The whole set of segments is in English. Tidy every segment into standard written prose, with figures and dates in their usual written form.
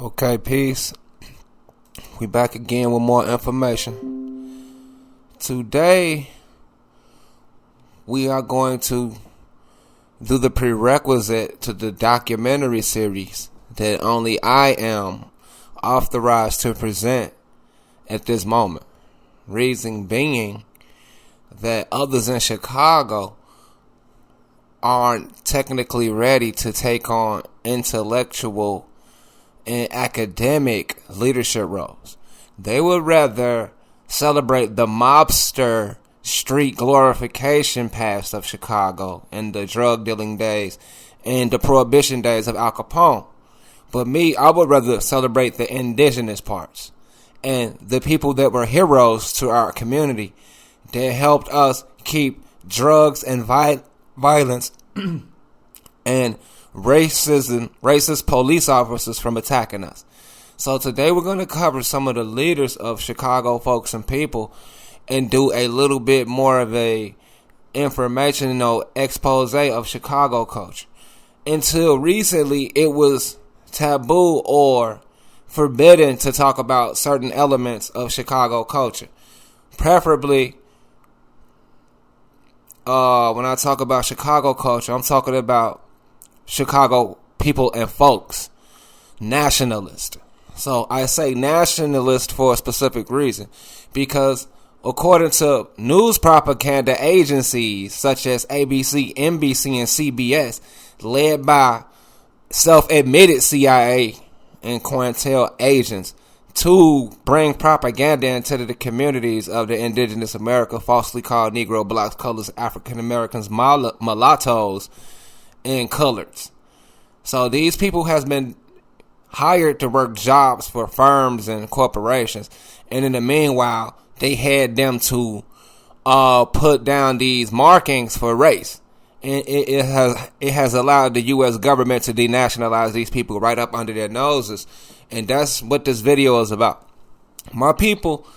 Okay, peace. We back again with more information. Today, we are going to do the prerequisite to the documentary series that only I am authorized to present at this moment. Reason being that others in Chicago aren't technically ready to take on intellectual and academic leadership roles. They would rather celebrate the mobster street glorification past of Chicago and the drug dealing days and the prohibition days of Al Capone. But me, I would rather celebrate the indigenous parts and the people that were heroes to our community that helped us keep drugs and violence and racist police officers from attacking us. So today we're going to cover some of the leaders of Chicago folks and people and do a little bit more of a informational expose of Chicago culture. Until recently, it was taboo or forbidden to talk about certain elements of Chicago culture. Preferably, when I talk about Chicago culture, I'm talking about Chicago people and folks. Nationalist. So I say nationalist for a specific reason. Because according to news propaganda agencies such as ABC, NBC, and CBS, led by self-admitted CIA and COINTEL agents, to bring propaganda into the communities of the indigenous America, falsely called Negro, blacks, colors, African Americans, mulattoes, and coloreds. So these people has been hired to work jobs for firms and corporations, and in the meanwhile, they had them to put down these markings for race, and it has allowed the U.S. government to denationalize these people right up under their noses. And that's what this video is about. My people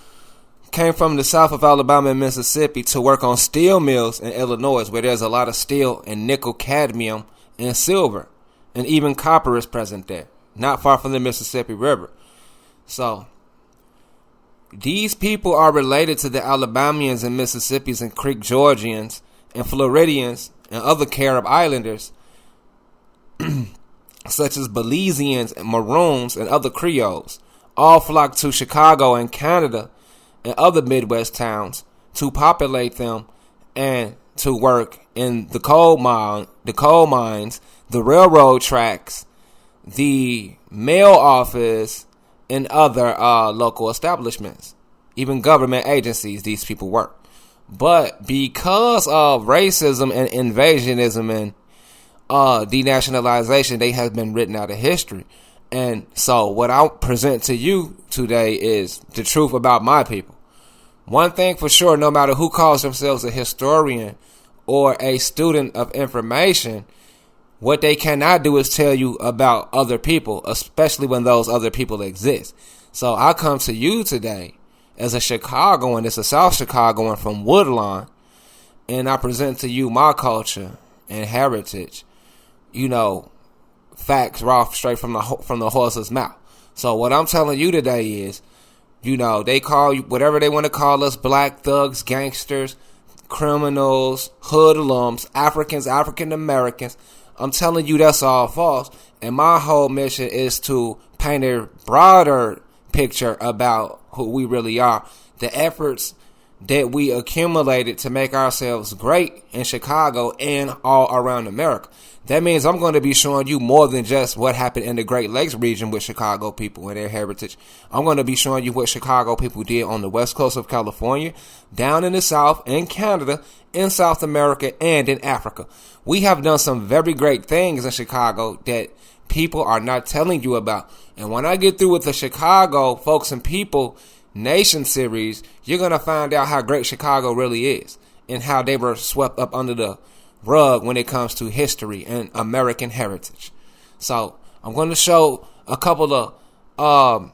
came from the south of Alabama and Mississippi to work on steel mills in Illinois, where there's a lot of steel and nickel, cadmium, and silver. And even copper is present there, not far from the Mississippi River. So, these people are related to the Alabamians and Mississippians and Creek Georgians and Floridians and other Carib Islanders, such as Belizeans and Maroons and other Creoles, all flock to Chicago and Canada and other Midwest towns to populate them and to work in the coal mines, the railroad tracks, the mail office, and other local establishments, even government agencies. These people work, but because of racism and invasionism and denationalization, they have been written out of history. And so what I present to you today is the truth about my people. One thing for sure, no matter who calls themselves a historian or a student of information, what they cannot do is tell you about other people, especially when those other people exist. So I come to you today as a Chicagoan, it's a South Chicagoan from Woodlawn, and I present to you my culture and heritage. You know, facts raw straight from the horse's mouth. So what I'm telling you today is, you know, they call you whatever they want to call us: black thugs, gangsters, criminals, hoodlums, Africans, African Americans. I'm telling you that's all false. And my whole mission is to paint a broader picture about who we really are. The efforts that we accumulated to make ourselves great in Chicago and all around America. That means I'm going to be showing you more than just what happened in the Great Lakes region with Chicago people and their heritage. I'm going to be showing you what Chicago people did on the west coast of California, down in the South, in Canada, in South America, and in Africa. We have done some very great things in Chicago that people are not telling you about. And when I get through with the Chicago Folks and People Nation series, you're going to find out how great Chicago really is and how they were swept up under the rug when it comes to history and American heritage. So I'm going to show a couple of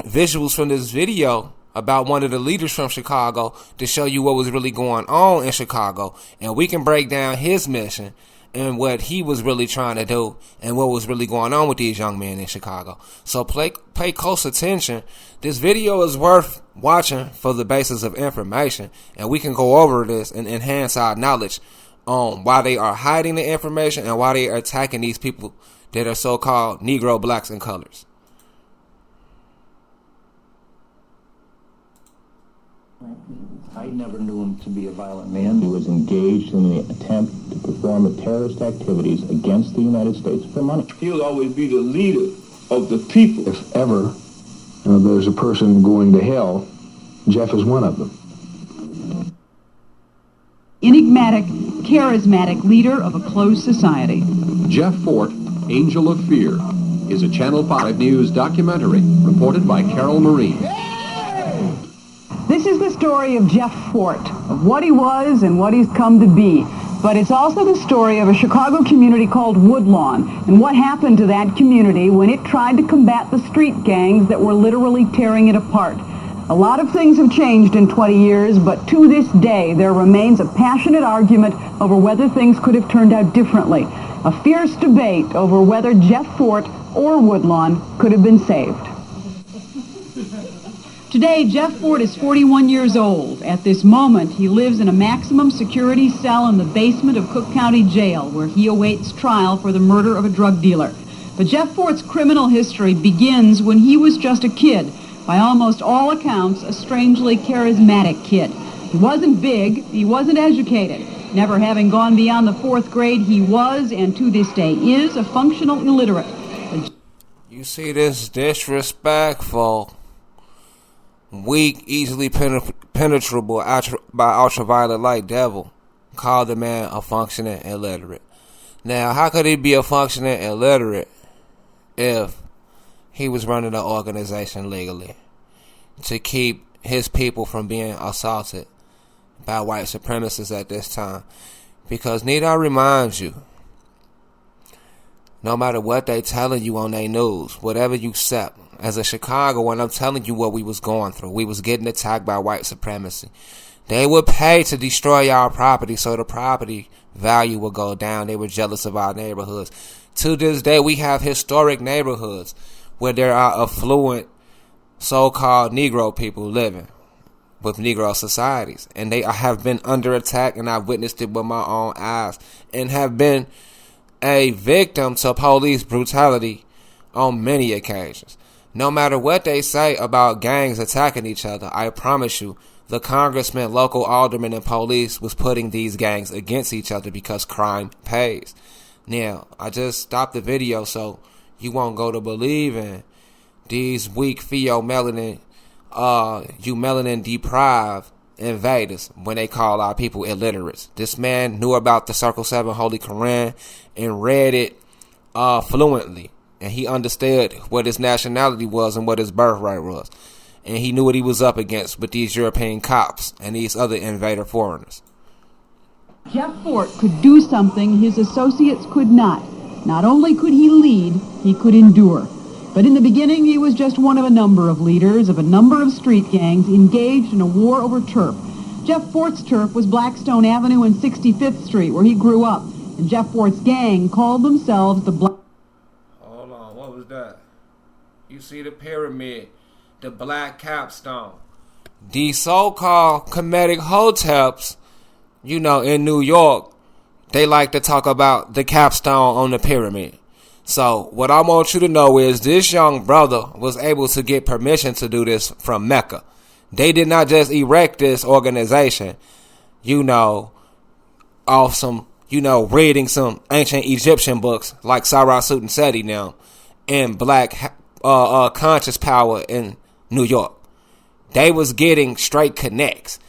visuals from this video about one of the leaders from Chicago to show you what was really going on in Chicago, and we can break down his mission and what he was really trying to do and what was really going on with these young men in Chicago. So pay close attention. This video is worth watching for the basis of information, and we can go over this and enhance our knowledge on why they are hiding the information and why they are attacking these people that are so-called Negro, blacks, and colors. I never knew him to be a violent man. He was engaged in the attempt to perform terrorist activities against the United States for money. He'll always be the leader of the people. If ever there's a person going to hell, Jeff is one of them. Enigmatic, charismatic leader of a closed society. Jeff Fort, Angel of Fear, is a Channel 5 News documentary reported by Carol Marine. This is the story of Jeff Fort, of what he was and what he's come to be. But it's also the story of a Chicago community called Woodlawn and what happened to that community when it tried to combat the street gangs that were literally tearing it apart. A lot of things have changed in 20 years, but to this day there remains a passionate argument over whether things could have turned out differently. A fierce debate over whether Jeff Fort or Woodlawn could have been saved. Today, Jeff Fort is 41 years old. At this moment, he lives in a maximum security cell in the basement of Cook County Jail, where he awaits trial for the murder of a drug dealer. But Jeff Fort's criminal history begins when he was just a kid. By almost all accounts, a strangely charismatic kid. He wasn't big, he wasn't educated. Never having gone beyond the 4th grade, he was, and to this day is, a functional illiterate. You see this disrespectful, weak, easily penetrable by ultraviolet light devil called the man a functioning illiterate. Now, how could he be a functioning illiterate if he was running an organization legally to keep his people from being assaulted by white supremacists at this time? Because need I remind you, no matter what they telling you on their news, whatever you accept, as a Chicagoan, I'm telling you what we was going through. We was getting attacked by white supremacy. They would pay to destroy our property so the property value would go down. They were jealous of our neighborhoods. To this day, we have historic neighborhoods where there are affluent so-called Negro people living with Negro societies. And they have been under attack, and I've witnessed it with my own eyes, and have been a victim to police brutality on many occasions. No matter what they say about gangs attacking each other, I promise you, the congressmen, local aldermen, and police was putting these gangs against each other because crime pays. Now, I just stopped the video so you won't go to believing these weak melanin deprived invaders when they call our people illiterates. This man knew about the Circle 7 Holy Quran and read it fluently. And he understood what his nationality was and what his birthright was. And he knew what he was up against with these European cops and these other invader foreigners. Jeff Fort could do something his associates could not. Not only could he lead, he could endure. But in the beginning, he was just one of a number of leaders of a number of street gangs engaged in a war over turf. Jeff Fort's turf was Blackstone Avenue and 65th Street, where he grew up. And Jeff Fort's gang called themselves the Hold on, what was that? You see the pyramid, the black capstone. These so-called comedic hoteps, in New York, they like to talk about the capstone on the pyramid. So what I want you to know is this young brother was able to get permission to do this from Mecca. They did not just erect this organization, off some, reading some ancient Egyptian books like Sarah Suit Seti now and black conscious power in New York. They was getting straight connects.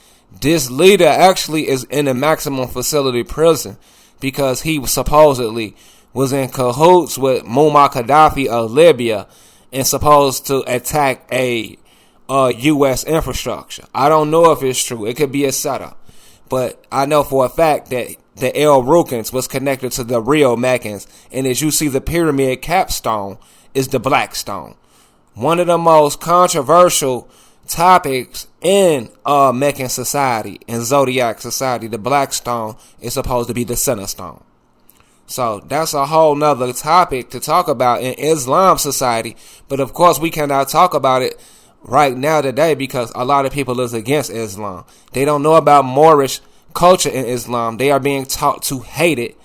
This leader actually is in a maximum facility prison because he supposedly was in cahoots with Muammar Gaddafi of Libya and supposed to attack a U.S. infrastructure. I don't know if it's true. It could be a setup. But I know for a fact that the El Rukans was connected to the real Meccans. And as you see, the pyramid capstone is the Blackstone. One of the most controversial topics in Meccan society and Zodiac society, the Blackstone is supposed to be the center stone. So that's a whole nother topic to talk about in Islam society. But of course, we cannot talk about it right now today because a lot of people is against Islam. They don't know about Moorish culture in Islam. They are being taught to hate it.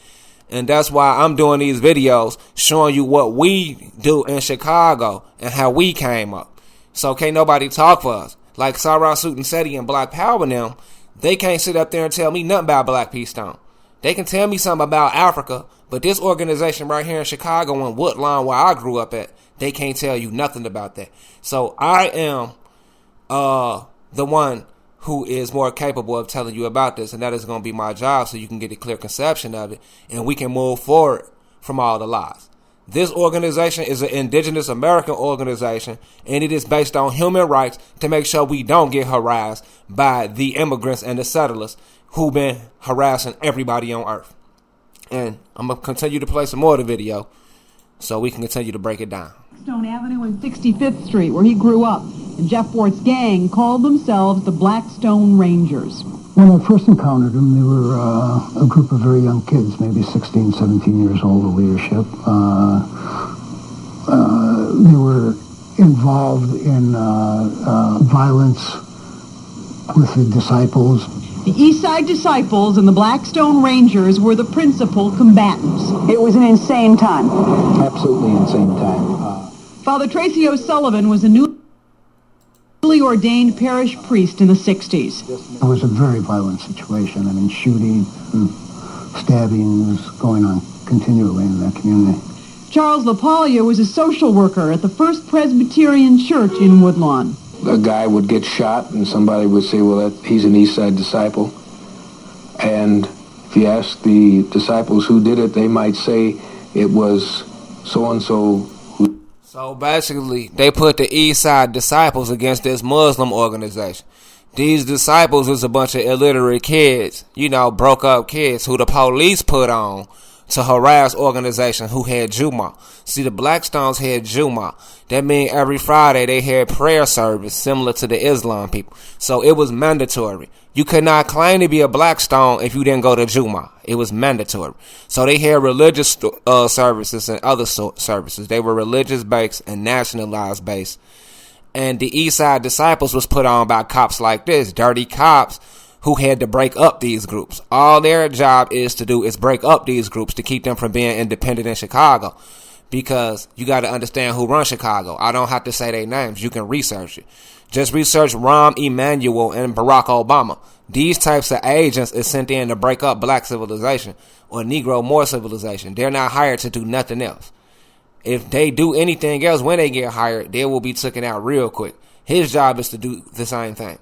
And that's why I'm doing these videos showing you what we do in Chicago and how we came up. So can't nobody talk for us. Like Sarah Suit and Seti and Black Power and them, they can't sit up there and tell me nothing about Black Peace Stone. They can tell me something about Africa, but this organization right here in Chicago and Woodlawn where I grew up at, they can't tell you nothing about that. So I am the one who is more capable of telling you about this, and that is going to be my job so you can get a clear conception of it and we can move forward from all the lies. This organization is an indigenous American organization, and it is based on human rights to make sure we don't get harassed by the immigrants and the settlers who've been harassing everybody on earth. And I'm going to continue to play some more of the video so we can continue to break it down. Blackstone Avenue and 65th Street, where he grew up, and Jeff Fort's gang called themselves the Blackstone Rangers. When I first encountered them, they were a group of very young kids, maybe 16, 17 years old of leadership. They were involved in violence with the disciples. The East Side Disciples and the Blackstone Rangers were the principal combatants. It was an insane time. Absolutely insane time. Father Tracy O'Sullivan was a newly ordained parish priest in the 60s. It was a very violent situation. I mean, shooting and stabbings going on continually in that community. Charles LaPaglia was a social worker at the First Presbyterian Church in Woodlawn. A guy would get shot and somebody would say, well, he's an East Side disciple. And if you ask the disciples who did it, they might say it was so-and-so. So basically, they put the East Side Disciples against this Muslim organization. These disciples was a bunch of illiterate kids, broke up kids who the police put on to harass organization who had Juma. See, the Blackstones had Juma. That means every Friday they had prayer service similar to the Islam people. So it was mandatory. You could not claim to be a Blackstone if you didn't go to Juma. It was mandatory. So they had religious services and other services. They were religious based and nationalized based. And the East Side Disciples was put on by cops like this, dirty cops who had to break up these groups. All their job is break up these groups to keep them from being independent in Chicago. Because you got to understand who runs Chicago. I don't have to say their names. You can research it. Just research Rahm Emanuel and Barack Obama. These types of agents is sent in to break up black civilization or Negro Moor civilization. They're not hired to do nothing else. If they do anything else when they get hired, they will be taken out real quick. His job is to do the same thing.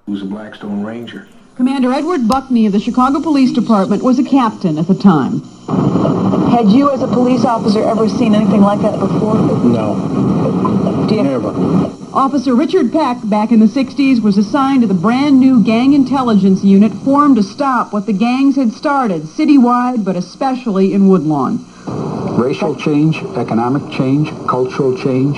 Who's a Blackstone Ranger? Commander Edward Buckney of the Chicago Police Department was a captain at the time. Had you as a police officer ever seen anything like that before? No. Never. Officer Richard Peck, back in the 60s, was assigned to the brand new gang intelligence unit formed to stop what the gangs had started citywide, but especially in Woodlawn. Racial change, economic change, cultural change,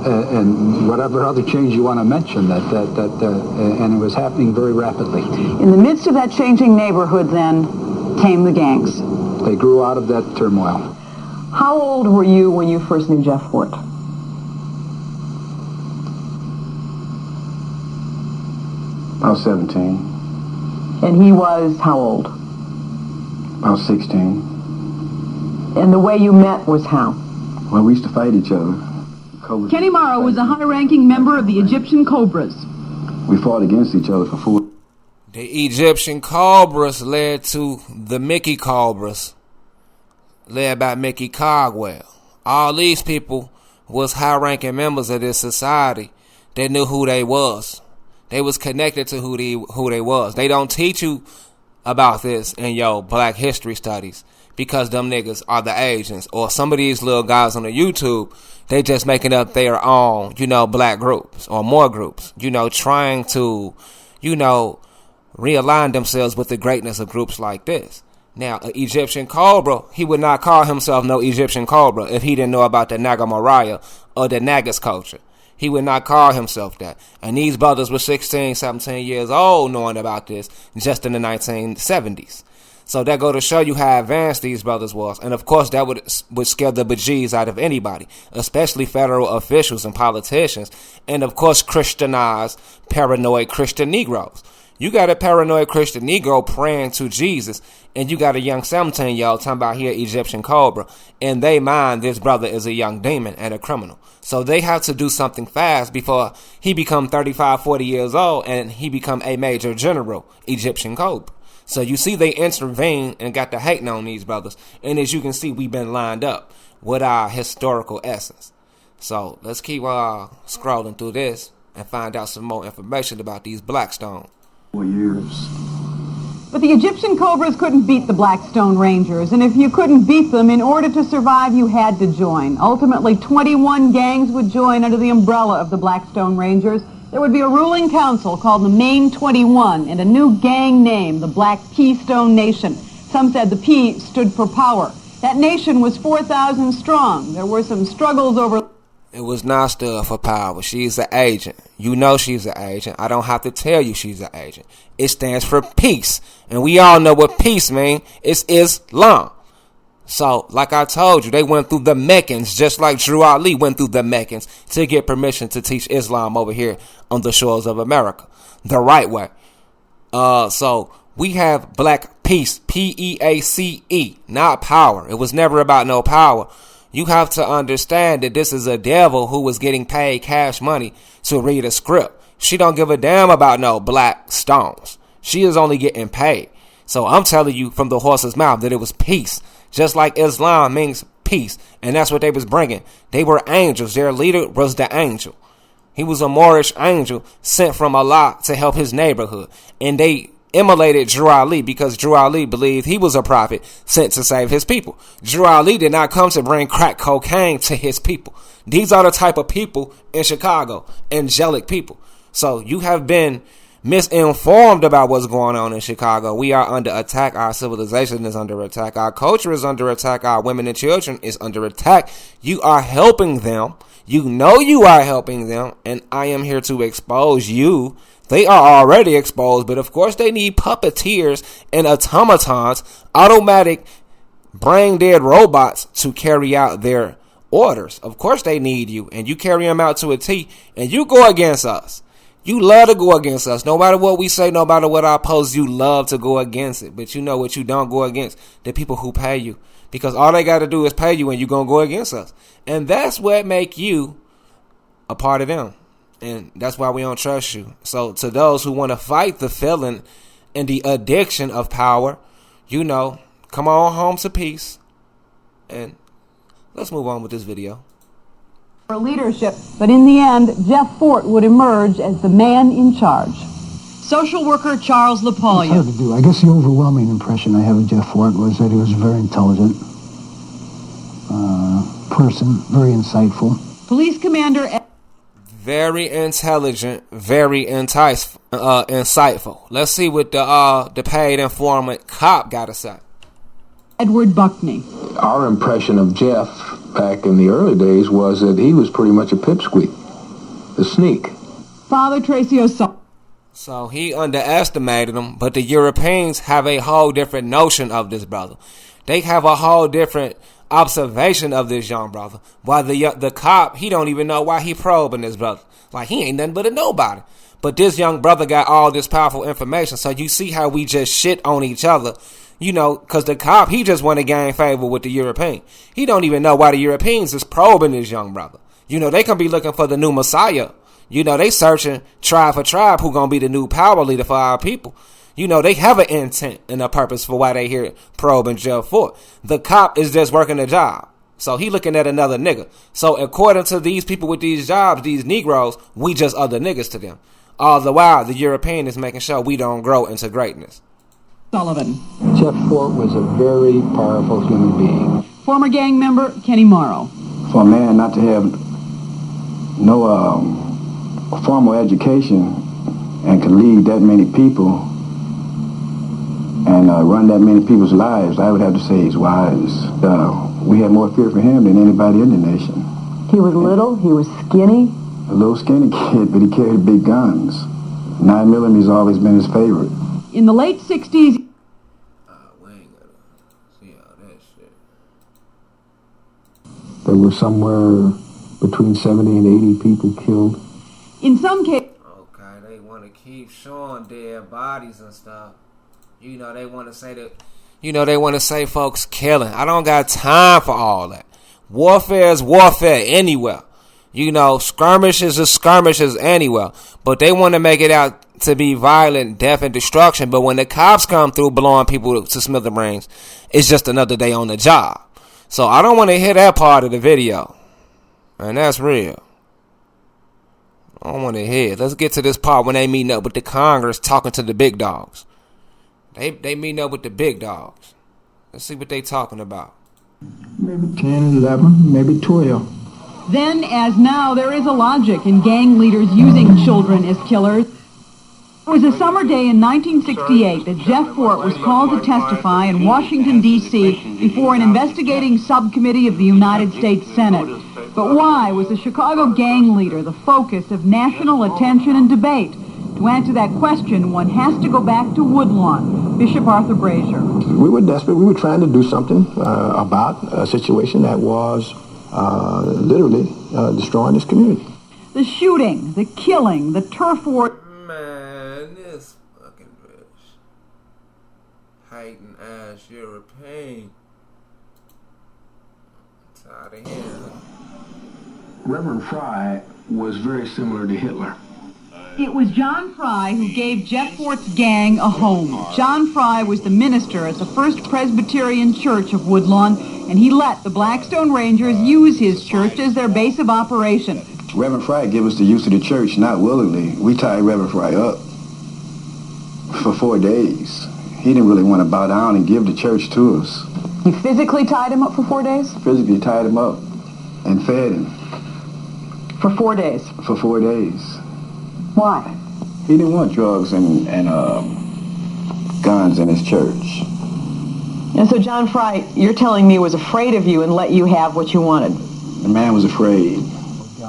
and whatever other change you want to mention, and it was happening very rapidly. In the midst of that changing neighborhood, then, came the gangs. They grew out of that turmoil. How old were you when you first knew Jeff Fort? About 17. And he was how old? About 16. And the way you met was how? Well, we used to fight each other. Kenny Morrow was a high-ranking member of the Egyptian Cobras. We fought against each other for 4 The Egyptian Cobras led to the Mickey Cobras, led by Mickey Cogwell. All these people was high-ranking members of this society. They knew who they was. They was connected to who they was. They don't teach you about this in your black history studies because them niggas are the agents. Or some of these little guys on the YouTube, they just making up their own, black groups or more groups, trying to, realign themselves with the greatness of groups like this. Now, an Egyptian Cobra, he would not call himself no Egyptian Cobra if he didn't know about the Naga Mariah or the Nagas culture. He would not call himself that. And these brothers were 16, 17 years old knowing about this just in the 1970s. So that go to show you how advanced these brothers was. And of course that would scare the bejeez out of anybody, especially federal officials and politicians. And of course Christianized, paranoid Christian Negroes. You got a paranoid Christian Negro praying to Jesus, and you got a young 17-year-old talking about he an Egyptian cobra. In their mind, this brother is a young demon and a criminal. So they have to do something fast before he become 35, 40 years old and he become a major general, Egyptian cobra. So you see they intervene and got the hating on these brothers. And as you can see, we've been lined up with our historical essence. So let's keep scrolling through this and find out some more information about these Blackstone. Years. But the Egyptian Cobras couldn't beat the Blackstone Rangers, and if you couldn't beat them, in order to survive, you had to join. Ultimately, 21 gangs would join under the umbrella of the Blackstone Rangers. There would be a ruling council called the Main 21 and a new gang name, the Black Keystone Nation. Some said the P stood for power. That nation was 4,000 strong. There were some struggles over... It was not stood for power. She's an agent. You know she's an agent. I don't have to tell you she's an agent. It stands for peace. And we all know what peace means. It's Islam. So, like I told you, they went through the Meccans, just like Drew Ali went through the Meccans to get permission to teach Islam over here on the shores of America. The right way. So, we have black peace. P-E-A-C-E. Not power. It was never about no power. You have to understand that this is a devil who was getting paid cash money to read a script. She don't give a damn about no black stones. She is only getting paid. So I'm telling you from the horse's mouth that it was peace. Just like Islam means peace. And that's what they was bringing. They were angels. Their leader was the angel. He was a Moorish angel sent from Allah to help his neighborhood. And they emulated Drew Ali because Drew Ali believed he was a prophet sent to save his people. Drew Ali did not come to bring crack cocaine to his people. These are the type of people in Chicago, angelic people. So you have been misinformed about what's going on in Chicago. We are under attack. Our civilization is under attack. Our culture is under attack. Our women and children is under attack. You are helping them. You know you are helping them. And I am here to expose you. They are already exposed, but of course they need puppeteers and automatons, automatic brain-dead robots to carry out their orders. Of course they need you, and you carry them out to a T, and you go against us. You love to go against us. No matter what we say, no matter what I post, you love to go against it. But you know what you don't go against? The people who pay you. Because all they got to do is pay you, and you're going to go against us. And that's what make you a part of them. And that's why we don't trust you. So to those who want to fight the feeling and the addiction of power, you know, come on home to peace. And let's move on with this video. For leadership, but in the end, Jeff Fort would emerge as the man in charge. Social worker Charles LaPaglia. It's hard to do. I guess the overwhelming impression I have of Jeff Fort was that he was a very intelligent person, very insightful. Police commander... Very intelligent, very insightful. Let's see what the paid informant cop got to say. Edward Buckney. Our impression of Jeff back in the early days was that he was pretty much a pipsqueak, a sneak. Father Tracy O'Sullivan. So he underestimated him, but the Europeans have a whole different notion of this brother. They have a whole different observation of this young brother. While the cop, he don't even know why he probing this brother. Like, he ain't nothing but a nobody. But this young brother got all this powerful information. So you see how we just shit on each other. You know, because the cop, he just want to gain favor with the European. He don't even know why the Europeans is probing this young brother. You know, they can be looking for the new Messiah. You know, they searching tribe for tribe who gonna be the new power leader for our people. You know, they have an intent and a purpose for why they here probing Jeff Fort. The cop is just working a job. So he looking at another nigga. So according to these people with these jobs, these Negroes, we just other niggas to them. All the while, the European is making sure we don't grow into greatness. Sullivan. Jeff Fort was a very powerful human being. Former gang member Kenny Morrow. For a man not to have no formal education and could lead that many people and run that many people's lives, I would have to say he's wise. We had more fear for him than anybody in the nation. He was little, he was skinny, A little skinny kid, but he carried big guns. 9mm always been his favorite. In the late 60s, we ain't gonna see all that shit. There were somewhere between 70 and 80 people killed. in some cases, okay, they want to keep showing dead bodies and stuff. You know, they want to say that. You know, they want to say folks killing. I don't got time for all that. Warfare is warfare anywhere. You know, skirmishes is skirmishes anywhere. But they want to make it out to be violent, death, and destruction. But when the cops come through blowing people to smithereens, it's just another day on the job. So I don't want to hear that part of the video. And that's real. I don't want to hear it. Let's get to this part when they meeting up with the Congress talking to the big dogs. They meeting up with the big dogs. Let's see what they talking about. Maybe 10, 11, maybe 12. then as now, there is a logic in gang leaders using children as killers. It was a summer day in 1968 that Jeff Fort was called to testify in Washington, D.C. before an investigating subcommittee of the United States Senate. But why was a Chicago gang leader the focus of national attention and debate? To answer that question, one has to go back to Woodlawn. Bishop Arthur Brazier. We were desperate. We were trying to do something about a situation that was literally destroying this community. The shooting, the killing, the turf war. Man, this fucking bitch. Hating ass European. Tired of hearing. Reverend Fry was very similar to Hitler. It was John Fry who gave Jeff Fort's gang a home. John Fry was the minister at the First Presbyterian Church of Woodlawn, and he let the Blackstone Rangers use his church as their base of operation. Reverend Fry gave us the use of the church, not willingly. We tied Reverend Fry up for 4 days. He didn't really want to bow down and give the church to us. You physically tied him up for 4 days? Physically tied him up and fed him. For 4 days? For 4 days. Why? He didn't want drugs and guns in his church. And so John Fry, you're telling me, was afraid of you and let you have what you wanted. The man was afraid.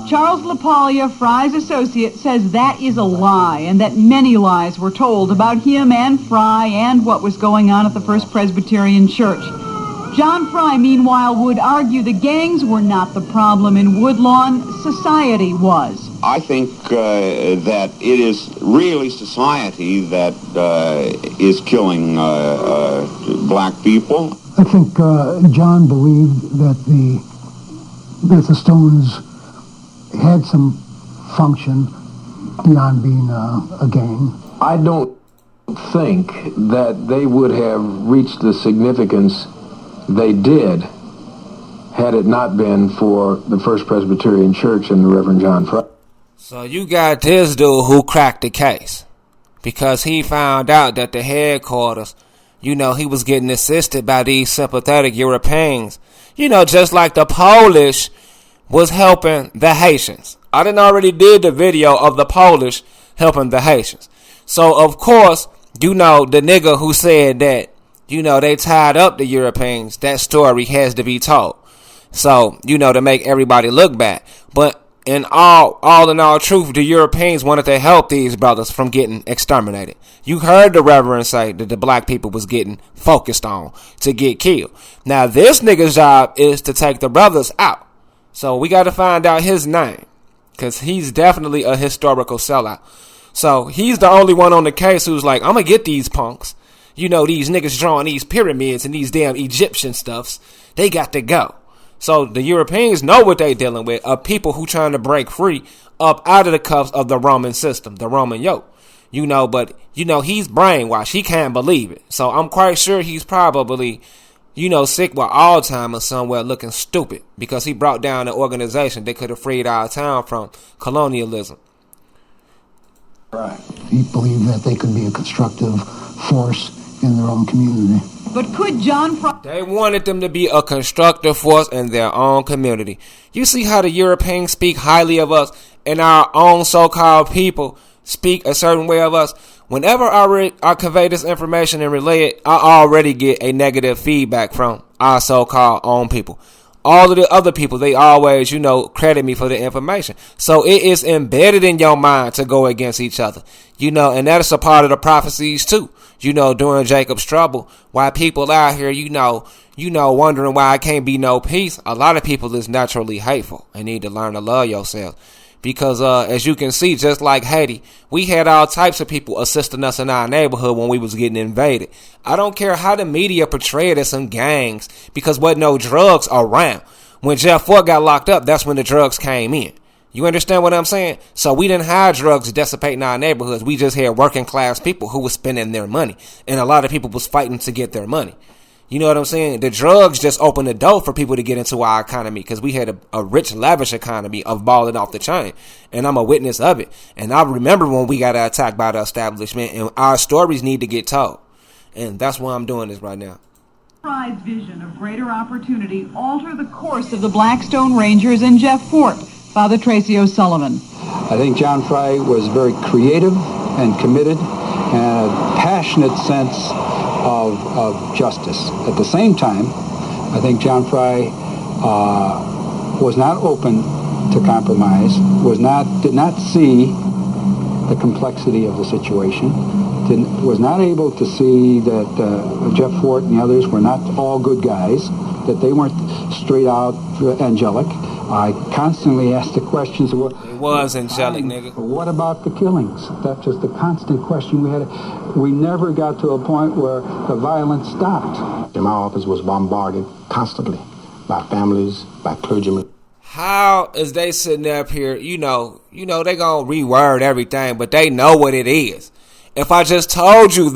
Charles LaPaglia, Fry's associate, says that is a lie and that many lies were told about him and Fry and what was going on at the First Presbyterian Church. John Fry, meanwhile, would argue the gangs were not the problem in Woodlawn, society was. I think that it is really society that is killing black people. I think John believed that the Stones had some function beyond being a gang. I don't think that they would have reached the significance they did had it not been for the First Presbyterian Church and the Reverend John Fry. So you got this dude who cracked the case because he found out that the headquarters, you know, he was getting assisted by these sympathetic Europeans. You know, just like the Polish was helping the Haitians. I done already did the video of the Polish helping the Haitians. So, of course, you know, the nigga who said that, you know, they tied up the Europeans, that story has to be told. So, you know, to make everybody look bad. But in all in all truth, the Europeans wanted to help these brothers from getting exterminated. You heard the Reverend say that the black people was getting focused on to get killed. Now, this nigga's job is to take the brothers out. So we got to find out his name because he's definitely a historical sellout. So he's the only one on the case who's like, I'm going to get these punks. You know, these niggas drawing these pyramids and these damn Egyptian stuffs. They got to go. So the Europeans know what they dealing with, are people who trying to break free up out of the cuffs of the Roman system, the Roman yoke. You know, but, you know, he's brainwashed. He can't believe it. So I'm quite sure he's probably, you know, sick with Alzheimer's somewhere looking stupid because he brought down an organization that could have freed our town from colonialism. Right. He believed that they could be a constructive force in their own community. But could John Fry... They wanted them to be a constructive force in their own community. You see how the Europeans speak highly of us and our own so-called people speak a certain way of us? Whenever I convey this information and relay it, I already get a negative feedback from our so-called own people. all of the other people, they always, credit me for the information. So it is embedded in your mind to go against each other, and that is a part of the prophecies too. During Jacob's trouble, why people out here, wondering why it can't be no peace. A lot of people is naturally hateful and need to learn to love yourself. Because as you can see, just like Haiti, we had all types of people assisting us in our neighborhood when we was getting invaded. I don't care how the media portray it as some gangs, because wasn't no drugs around. When Jeff Fort got locked up, that's when the drugs came in. You understand what I'm saying? So we didn't have drugs dissipating our neighborhoods. We just had working class people who was spending their money. And a lot of people was fighting to get their money. You know what I'm saying? The drugs just opened the door for people to get into our economy, because we had a rich, lavish economy of balling off the chain. And I'm a witness of it. And I remember when we got attacked by the establishment, and our stories need to get told. And that's why I'm doing this right now. Fry's vision of greater opportunity alter the course of the Blackstone Rangers and Jeff Fort. Father Tracy O'Sullivan. I think John Fry was very creative and committed and a passionate sense of justice. At the same time, I think John Fry was not open to compromise, did not see the complexity of the situation, was not able to see that Jeff Fort and the others were not all good guys, that they weren't straight out angelic. I constantly asked the questions. It was angelic, nigga. What about the killings? That's just the constant question we had. We never got to a point where the violence stopped. My office was bombarded constantly by families, by clergymen. How is they sitting up here, they gonna reword everything, but they know what it is. If I just told you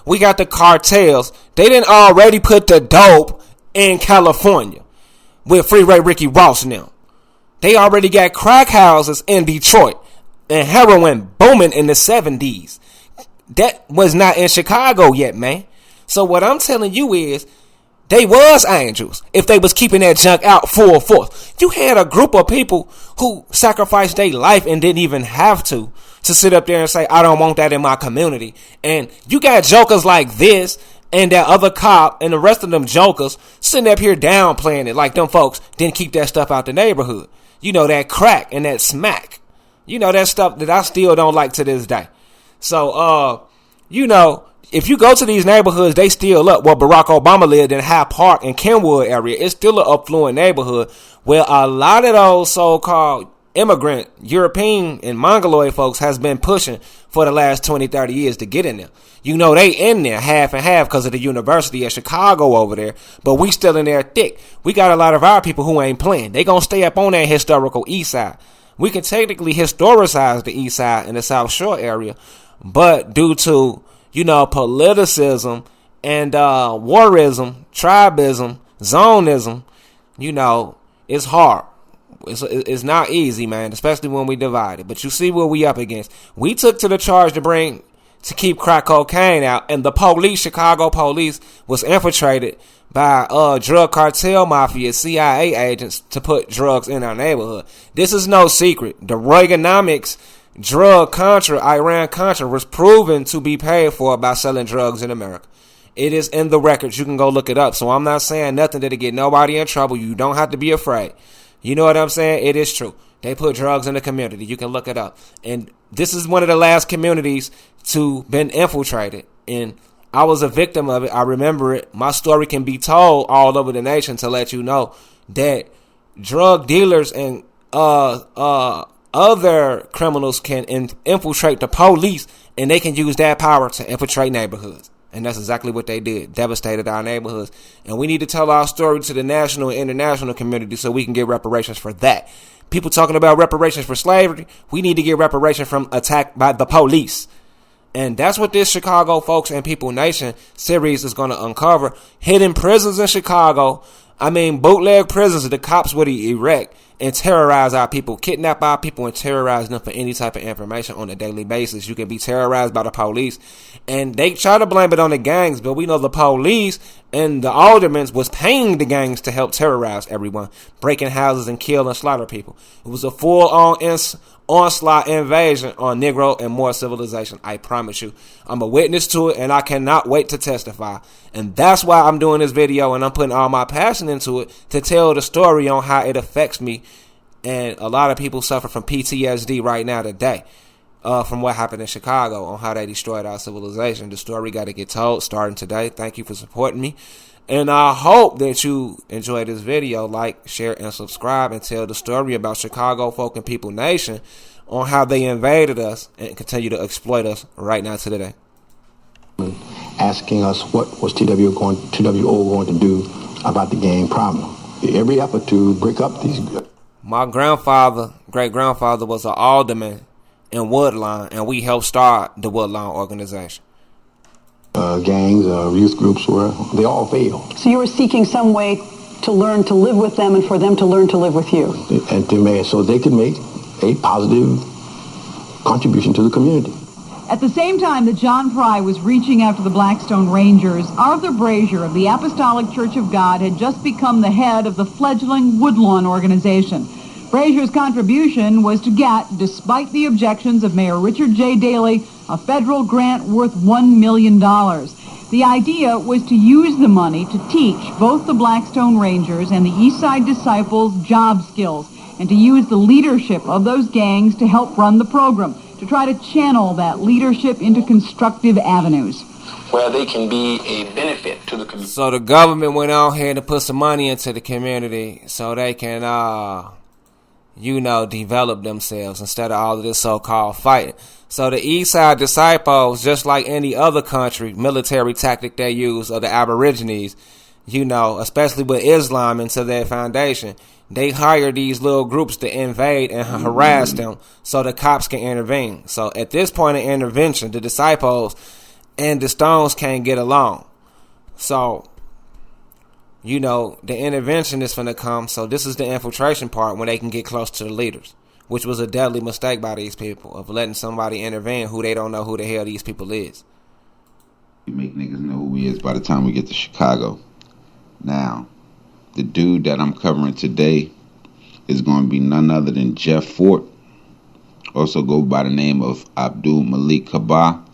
we got the cartels, they didn't already put the dope in California with Freeway Ricky Ross now. They already got crack houses in Detroit and heroin booming in the 70s. That was not in Chicago yet, man. So what I'm telling you is, they was angels if they was keeping that junk out full force. You had a group of people who sacrificed their life and didn't even have to sit up there and say, I don't want that in my community. And you got jokers like this and that other cop and the rest of them jokers sitting up here downplaying it like them folks didn't keep that stuff out the neighborhood. That crack and that smack. That stuff that I still don't like to this day. So, if you go to these neighborhoods, they still up. Well, Barack Obama lived in Hyde Park and Kenwood area. It's still an affluent neighborhood where a lot of those so-called immigrant, European and Mongoloid folks has been pushing for the last 20, 30 years to get in there. They in there half and half because of the University of Chicago over there, but we still in there thick. We got a lot of our people who ain't playing. They gonna stay up on that historical east side. We can technically historicize the east side and the South Shore area, but due to, politicism and warism, tribism, zonism, it's hard. It's not easy, man, especially when we divide it. But you see what we up against. We took to the charge to keep crack cocaine out, and the police, Chicago police, was infiltrated by drug cartel mafia, CIA agents to put drugs in our neighborhood. This is no secret. The Reaganomics drug Contra, Iran-Contra, was proven to be paid for by selling drugs in America. It is in the records. You can go look it up. So I'm not saying nothing that'll get nobody in trouble. You don't have to be afraid. You know what I'm saying? It is true. They put drugs in the community. You can look it up. And this is one of the last communities to been infiltrated. And I was a victim of it. I remember it. My story can be told all over the nation to let you know that drug dealers and other criminals can infiltrate the police, and they can use that power to infiltrate neighborhoods. And that's exactly what they did. Devastated our neighborhoods. And we need to tell our story to the national and international community so we can get reparations for that. People talking about reparations for slavery, we need to get reparations from attack by the police. And that's what this Chicago Folks and People Nation series is going to uncover. Hidden prisons in Chicago. Bootleg prisons the cops would erect and terrorize our people, kidnap our people and terrorize them for any type of information on a daily basis. You can be terrorized by the police, and they try to blame it on the gangs, but we know the police And the aldermen was paying the gangs to help terrorize everyone, breaking houses and kill and slaughter people. It was a full-on onslaught invasion on Negro and more civilization. I promise you. I'm a witness to it, and I cannot wait to testify. And that's why I'm doing this video, and I'm putting all my passion into it to tell the story on how it affects me. And a lot of people suffer from PTSD right now today from what happened in Chicago on how they destroyed our civilization. The story got to get told starting today. Thank you for supporting me. And I hope that you enjoy this video. Like, share, and subscribe, and tell the story about Chicago Folk and People Nation on how they invaded us and continue to exploit us right now to today. Asking us what was TWO going to do about the gang problem. Every effort to break up these... My great-grandfather was an alderman in Woodlawn, and we helped start the Woodlawn organization. Gangs, youth groups they all failed. So you were seeking some way to learn to live with them and for them to learn to live with you. And so they could make a positive contribution to the community. At the same time that John Fry was reaching out to the Blackstone Rangers, Arthur Brazier of the Apostolic Church of God had just become the head of the fledgling Woodlawn organization. Brazier's contribution was to get, despite the objections of Mayor Richard J. Daley, a federal grant worth $1 million. The idea was to use the money to teach both the Blackstone Rangers and the Eastside Disciples job skills, and to use the leadership of those gangs to help run the program, to try to channel that leadership into constructive avenues. Where they can be a benefit to the community. So the government went on here to put some money into the community so they can, develop themselves instead of all of this so-called fighting. So the Eastside Disciples, just like any other country, military tactic they use, or the Aborigines, especially with Islam into their foundation, they hire these little groups to invade and harass them so the cops can intervene. So at this point of intervention, the Disciples and the Stones can't get along. So, the intervention is finna come. So this is the infiltration part when they can get close to the leaders, which was a deadly mistake by these people of letting somebody intervene who they don't know who the hell these people is. We make niggas know who he is by the time we get to Chicago. Now, the dude that I'm covering today is going to be none other than Jeff Fort, also go by the name of Abdul Malik Kabah.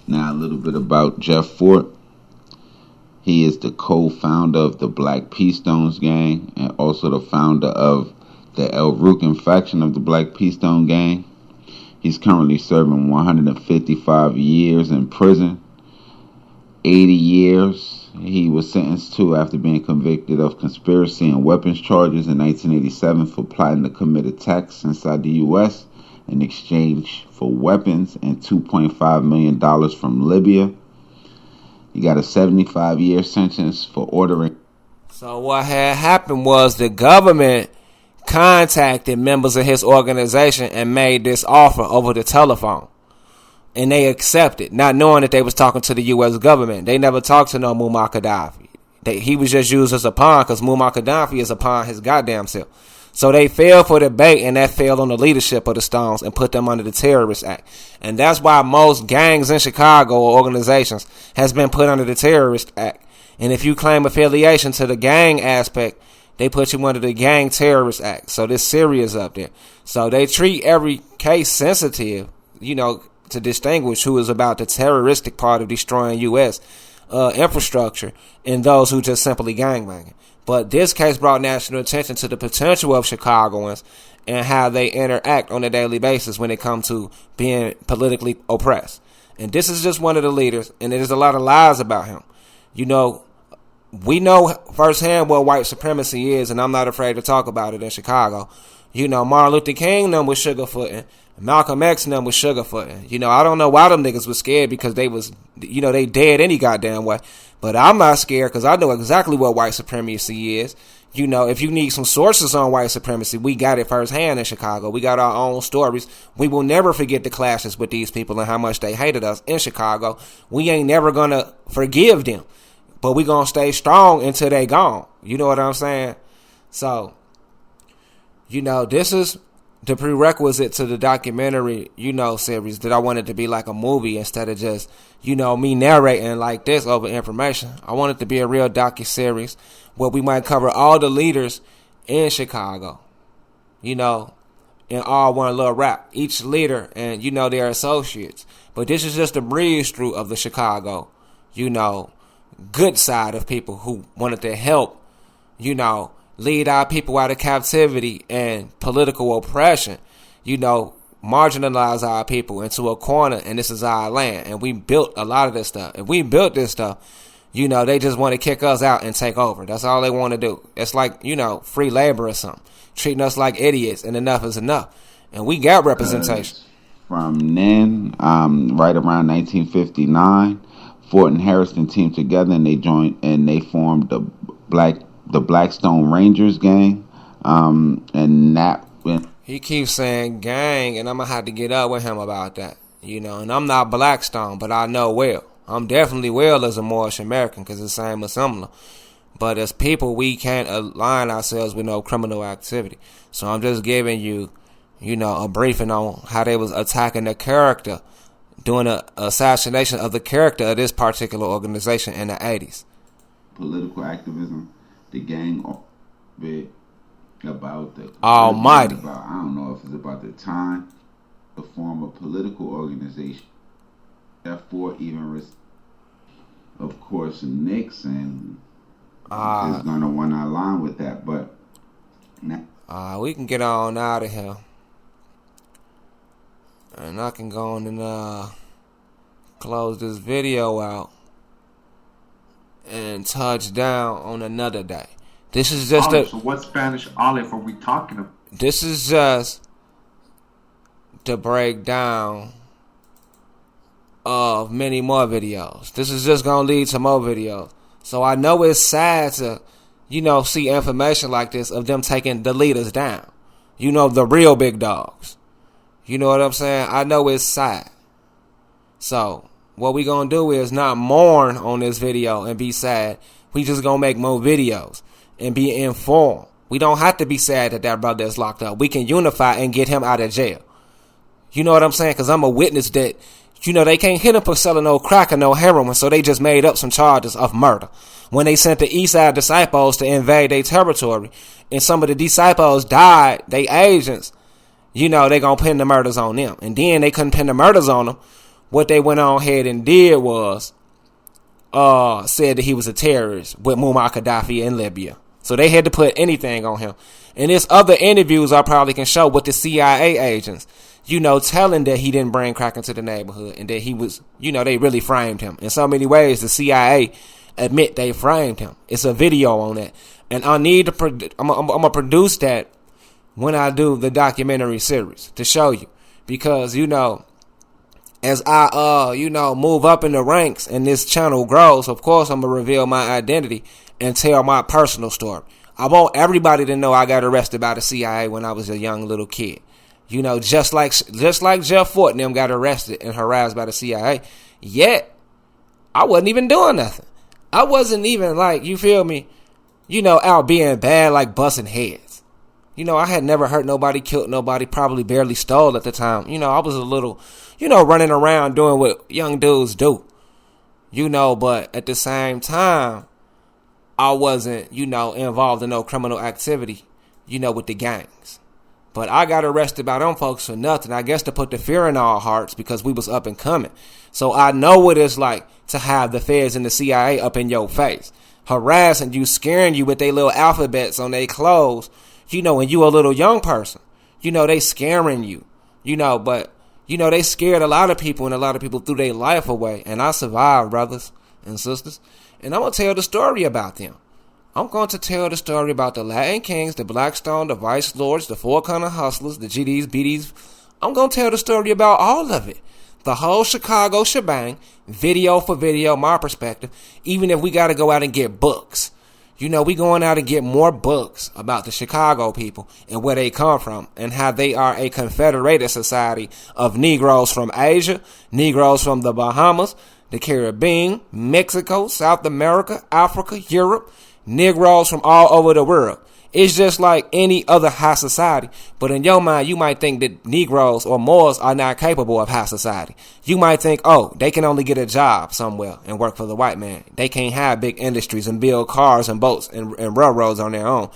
Now, a little bit about Jeff Fort. He is the co-founder of the Black Peace Stones gang and also the founder of the El Rukin faction of the Black Peace Stone gang. He's currently serving 155 years in prison, 80 years he was sentenced to after being convicted of conspiracy and weapons charges in 1987 for plotting to commit attacks inside the U.S. in exchange for weapons and $2.5 million from Libya. He got a 75-year sentence for ordering. So what had happened was the government contacted members of his organization and made this offer over the telephone. And they accepted, not knowing that they was talking to the U.S. government. They never talked to no Muammar Gaddafi. He was just used as a pawn because Muammar Gaddafi is a pawn his goddamn self. So they fell for the bait, and that fell on the leadership of the Stones and put them under the Terrorist Act. And that's why most gangs in Chicago or organizations has been put under the Terrorist Act. And if you claim affiliation to the gang aspect, they put you under the Gang Terrorist Act. So this serious up there. So they treat every case sensitive, to distinguish who is about the terroristic part of destroying U.S. Infrastructure and those who just simply gangbanging. But this case brought national attention to the potential of Chicagoans and how they interact on a daily basis when it comes to being politically oppressed. And this is just one of the leaders, and there's a lot of lies about him. We know firsthand what white supremacy is, and I'm not afraid to talk about it in Chicago. Martin Luther King them was sugarfooting. Malcolm X and them was sugarfooting. I don't know why them niggas was scared because they was, they dead any goddamn way. But I'm not scared because I know exactly what white supremacy is. If you need some sources on white supremacy, we got it firsthand in Chicago. We got our own stories. We will never forget the clashes with these people and how much they hated us in Chicago. We ain't never going to forgive them. But we going to stay strong until they gone. You know what I'm saying? So, this is the prerequisite to the documentary, series, that I wanted to be like a movie instead of just, me narrating like this over information. I want it to be a real docu-series where we might cover all the leaders in Chicago, in all one little rap. Each leader and, their associates. But this is just a breeze through of the Chicago, good side of people who wanted to help, lead our people out of captivity and political oppression, marginalize our people into a corner, and this is our land. And we built a lot of this stuff. If we built this stuff, they just want to kick us out and take over. That's all they want to do. It's like, free labor or something. Treating us like idiots, and enough is enough. And we got representation. From then, right around 1959, Fort and Harrison teamed together, and they formed the Blackstone Rangers gang, and that went. He keeps saying gang, and I'm gonna have to get up with him about that, and I'm not Blackstone, but I know Will. I'm definitely Will as a Moorish American, because it's the same or similar. But as people, we can't align ourselves with no criminal activity. So I'm just giving you, a briefing on how they was attacking the character, doing an assassination of the character of this particular organization in the 80s. Political activism, the gang, bit about the Almighty. I don't know if it's about the time to form a political organization. Therefore, even of course Nixon is going to want to align with that, but we can get on out of here, and I can go on and close this video out and touch down on another day. This is just so what Spanish olive are we talking about? This is just the breakdown of many more videos. This is just gonna lead to more videos. So I know it's sad to, see information like this of them taking the leaders down. The real big dogs. You know what I'm saying? I know it's sad. So what we gonna do is not mourn on this video and be sad. We just gonna make more videos and be informed. We don't have to be sad that brother is locked up. We can unify and get him out of jail. You know what I'm saying? Because I'm a witness that, they can't hit him for selling no crack or no heroin, so they just made up some charges of murder. When they sent the East Side disciples to invade their territory, and some of the disciples died, they agents, they gonna pin the murders on them. And then they couldn't pin the murders on them. What they went on ahead and did was said that he was a terrorist with Muammar Gaddafi in Libya. So they had to put anything on him. And there's other interviews I probably can show with the CIA agents, telling that he didn't bring crack into the neighborhood and that he was, they really framed him. In so many ways, the CIA admit they framed him. It's a video on that. And I need to, I'm going to produce that when I do the documentary series to show you. Because, as I, move up in the ranks and this channel grows, of course, I'm going to reveal my identity and tell my personal story. I want everybody to know I got arrested by the CIA when I was a young little kid. Just like Jeff Fort and them got arrested and harassed by the CIA. Yet, I wasn't even doing nothing. I wasn't even you feel me, out being bad, like busting heads. I had never hurt nobody, killed nobody, probably barely stole at the time. I was a little, running around doing what young dudes do. But at the same time, I wasn't, involved in no criminal activity, with the gangs. But I got arrested by them folks for nothing. I guess to put the fear in our hearts because we was up and coming. So I know what it's like to have the feds and the CIA up in your face, harassing you, scaring you with their little alphabets on their clothes, when you a little young person. They scaring you, but, they scared a lot of people and a lot of people threw their life away. And I survived, brothers and sisters. And I'm going to tell the story about them. I'm going to tell the story about the Latin Kings, the Blackstone, the Vice Lords, the Four Corner Hustlers, the GDs, BDs. I'm going to tell the story about all of it. The whole Chicago shebang, video for video, my perspective, even if we got to go out and get books. We going out and get more books about the Chicago people and where they come from and how they are a confederated society of Negroes from Asia, Negroes from the Bahamas, the Caribbean, Mexico, South America, Africa, Europe, Negroes from all over the world. It's just like any other high society. But in your mind, you might think that Negroes or Moors are not capable of high society. You might think, oh, they can only get a job somewhere and work for the white man. They can't have big industries and build cars and boats and railroads on their own,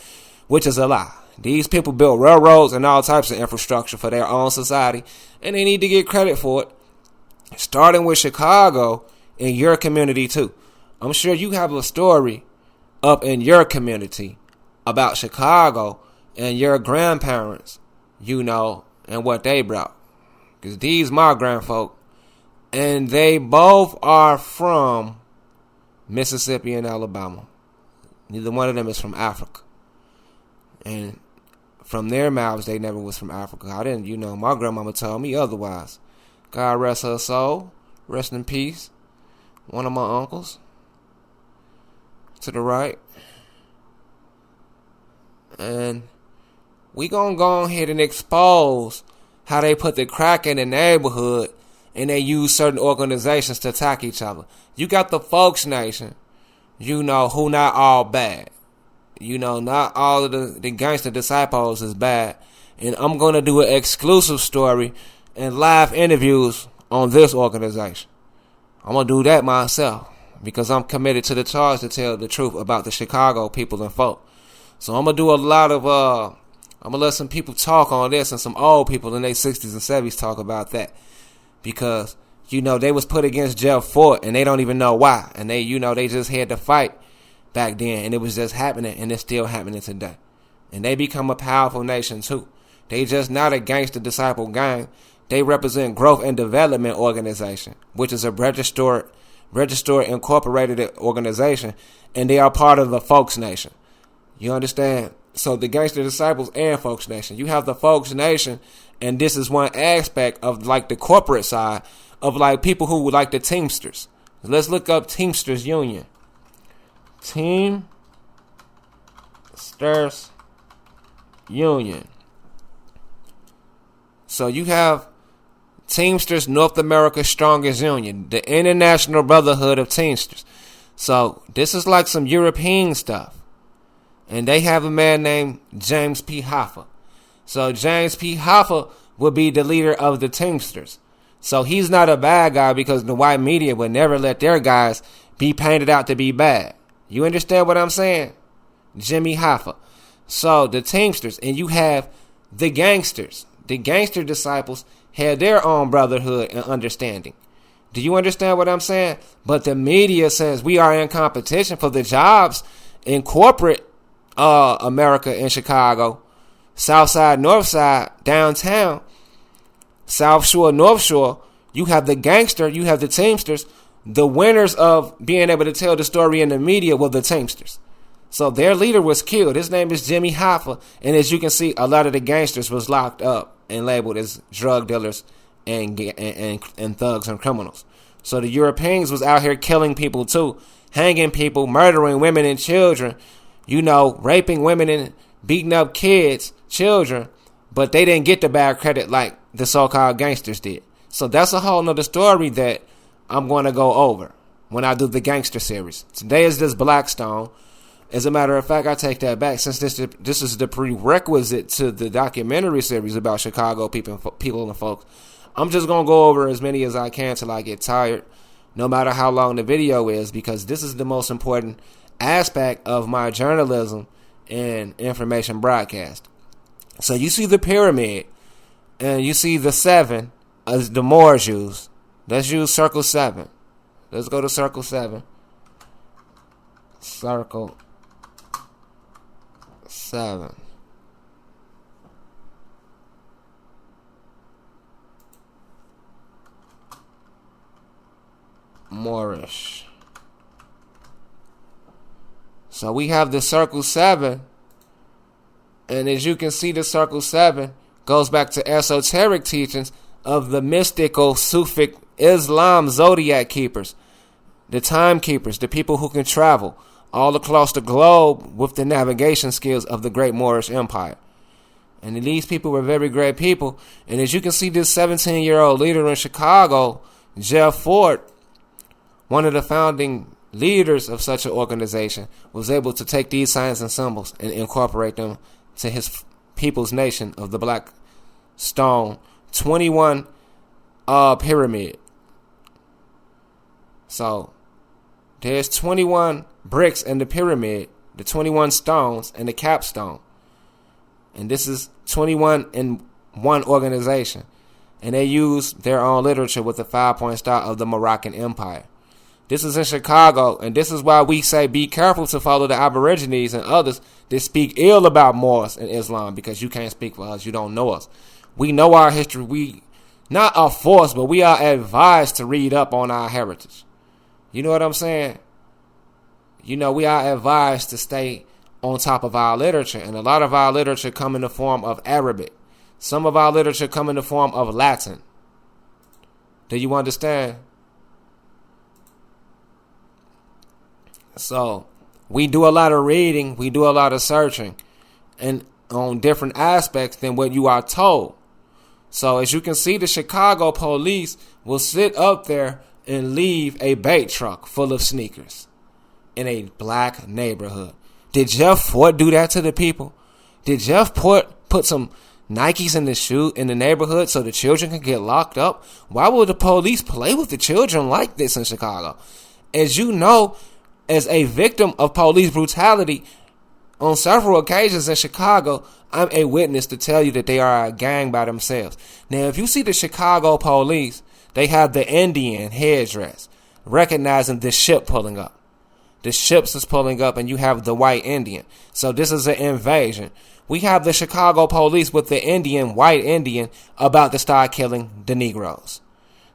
which is a lie. These people build railroads and all types of infrastructure for their own society, and they need to get credit for it. Starting with Chicago in your community too. I'm sure you have a story up in your community about Chicago and your grandparents, and what they brought. Because these my grandfolk, and they both are from Mississippi and Alabama. Neither one of them is from Africa. And from their mouths, they never was from Africa. I didn't, my grandmama told me otherwise. God rest her soul. Rest in peace. One of my uncles. To the right. And we gonna go ahead and expose how they put the crack in the neighborhood and they use certain organizations to attack each other. You got the Folks Nation, who not all bad. Not all of the gangster disciples is bad. And I'm gonna do an exclusive story and live interviews on this organization. I'm gonna do that myself because I'm committed to the charge to tell the truth about the Chicago people and folk. So I'm going to do a lot of, I'm going to let some people talk on this and some old people in their 60s and 70s talk about that. Because, they was put against Jeff Fort and they don't even know why. And they, they just had to fight back then and it was just happening and it's still happening today. And they become a powerful nation too. They just not a gangster disciple gang. They represent Growth and Development Organization, which is a registered incorporated organization. And they are part of the Folks Nation. You understand? So the Gangster Disciples and Folks Nation. You have the Folks Nation, and this is one aspect of like the corporate side of like people who would like the Teamsters. Let's look up Teamsters Union. Teamsters Union. So you have Teamsters North America's strongest union, the International Brotherhood of Teamsters. So this is like some European stuff. And they have a man named James P. Hoffa. So James P. Hoffa would be the leader of the Teamsters. So he's not a bad guy because the white media would never let their guys be painted out to be bad. You understand what I'm saying? Jimmy Hoffa. So the Teamsters, and you have the gangsters. The gangster disciples had their own brotherhood and understanding. Do you understand what I'm saying? But the media says we are in competition for the jobs in corporate America in Chicago, South Side, North Side, downtown, South Shore, North Shore. You have the gangster, you have the Teamsters. The winners of being able to tell the story in the media were the Teamsters. So their leader was killed. His name is Jimmy Hoffa. And as you can see, a lot of the gangsters was locked up and labeled as drug dealers and thugs and criminals. So the Europeans was out here killing people too, hanging people, murdering women and children, raping women and beating up kids, children, but they didn't get the bad credit like the so-called gangsters did. So that's a whole nother story that I'm going to go over when I do the gangster series. Today is this Blackstone. As a matter of fact, I take that back since this is the prerequisite to the documentary series about Chicago people and folks. I'm just going to go over as many as I can till I get tired, no matter how long the video is, because this is the most important aspect of my journalism and information broadcast. So you see the pyramid and you see the 7 as the Moors use. Let's use circle 7. Let's go to circle 7. Circle 7. Moorish. So we have the circle 7. And as you can see, the circle 7 goes back to esoteric teachings of the mystical Sufic Islam zodiac keepers, the timekeepers, the people who can travel all across the globe with the navigation skills of the great Moorish Empire. And these people were very great people. And as you can see, this 17-year-old leader in Chicago, Jeff Fort, one of the founding leaders of such an organization was able to take these signs and symbols and incorporate them to his people's nation of the Blackstone 21 pyramid. So there's 21 bricks in the pyramid, the 21 stones and the capstone. And this is 21 in one organization. And they use their own literature with the 5-point star of the Moroccan Empire. This is in Chicago, and this is why we say be careful to follow the Aborigines and others that speak ill about Moors and Islam, because you can't speak for us. You don't know us. We know our history. We not are forced, but we are advised to read up on our heritage. You know what I'm saying? You know, we are advised to stay on top of our literature, and a lot of our literature come in the form of Arabic. Some of our literature come in the form of Latin. Do you understand? So we do a lot of reading, we do a lot of searching, and on different aspects than what you are told. So as you can see, the Chicago police will sit up there and leave a bait truck full of sneakers in a black neighborhood. Did Jeff Fort do that to the people? Did Jeff Fort put some Nikes in the neighborhood so the children can get locked up? Why would the police play with the children like this in Chicago? As you know, as a victim of police brutality on several occasions in Chicago, I'm a witness to tell you that they are a gang by themselves. Now, if you see the Chicago police, they have the Indian headdress, recognizing the ship pulling up. The ships is pulling up, and you have the white Indian. So this is an invasion. We have the Chicago police with the white Indian, about to start killing the Negroes.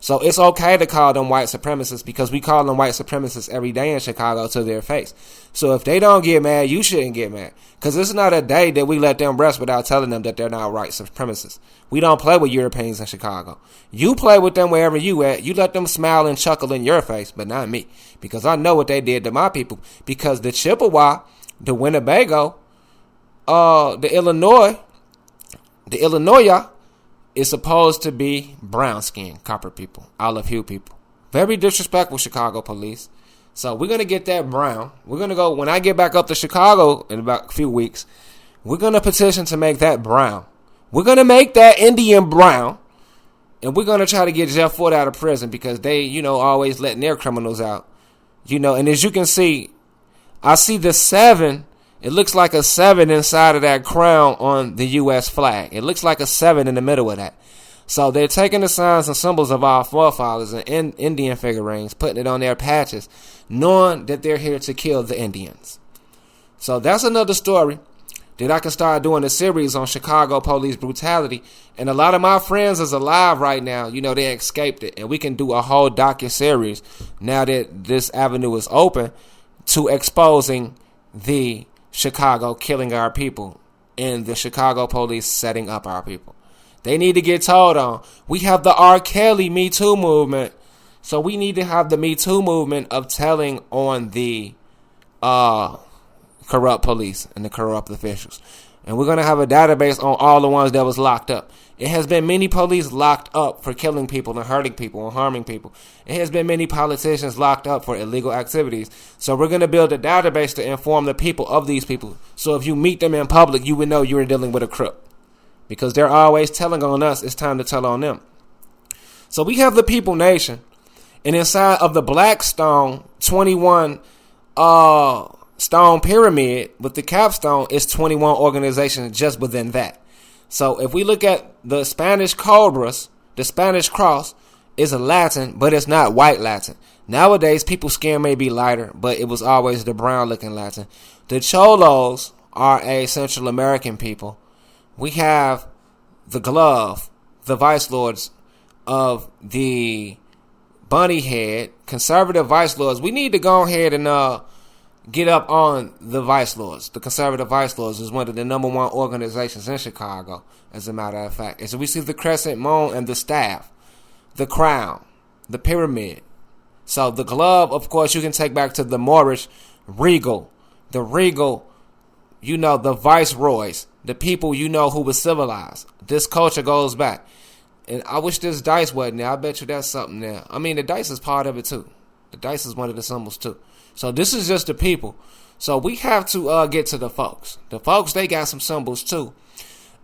So it's okay to call them white supremacists, because we call them white supremacists every day in Chicago to their face. So if they don't get mad, you shouldn't get mad. Because it's not a day that we let them rest without telling them that they're not white supremacists. We don't play with Europeans in Chicago. You play with them wherever you at. You let them smile and chuckle in your face, but not me. Because I know what they did to my people. Because the Chippewa, the Winnebago, the Illinois is supposed to be brown skin, copper people, olive hue people. Very disrespectful, Chicago police. So we're going to get that brown. We're going to go, when I get back up to Chicago in about a few weeks, we're going to petition to make that brown. We're going to make that Indian brown. And we're going to try to get Jeff Fort out of prison, because they, always letting their criminals out. And as you can see, I see the 7. It looks like a 7 inside of that crown on the U.S. flag. It looks like a 7 in the middle of that. So they're taking the signs and symbols of our forefathers and Indian figurines, putting it on their patches, knowing that they're here to kill the Indians. So that's another story that I can start doing a series on Chicago police brutality. And a lot of my friends is alive right now. They escaped it. And we can do a whole docu-series now that this avenue is open to exposing the Chicago killing our people and the Chicago police setting up our people. They need to get told on. We have the R. Kelly Me Too movement. So we need to have the Me Too movement of telling on the corrupt police and the corrupt officials. And we're going to have a database on all the ones that was locked up. It has been many police locked up for killing people and hurting people and harming people. It has been many politicians locked up for illegal activities. So we're going to build a database to inform the people of these people. So if you meet them in public, you would know you're dealing with a crook. Because they're always telling on us, it's time to tell on them. So we have the People Nation. And inside of the Blackstone 21 stone pyramid with the capstone is 21 organizations just within that. So if we look at the Spanish cobras, the Spanish cross is a Latin, but it's not white Latin. Nowadays, people's skin may be lighter, but it was always the brown looking Latin. The Cholos are a Central American people. We have the glove, the vice lords of the bunny head, conservative vice lords. We need to go ahead and get up on the vice lords. The conservative vice lords is one of the number one organizations in Chicago, as a matter of fact. And so we see the crescent moon and the staff, the crown, the pyramid. So the glove, of course, you can take back to the Moorish regal. The regal, the viceroys, the people who was civilized. This culture goes back. And I wish this dice wasn't there. I bet you that's something there. I mean, the dice is part of it too. The dice is one of the symbols too. So this is just the people. So we have to get to the folks. The folks, they got some symbols too.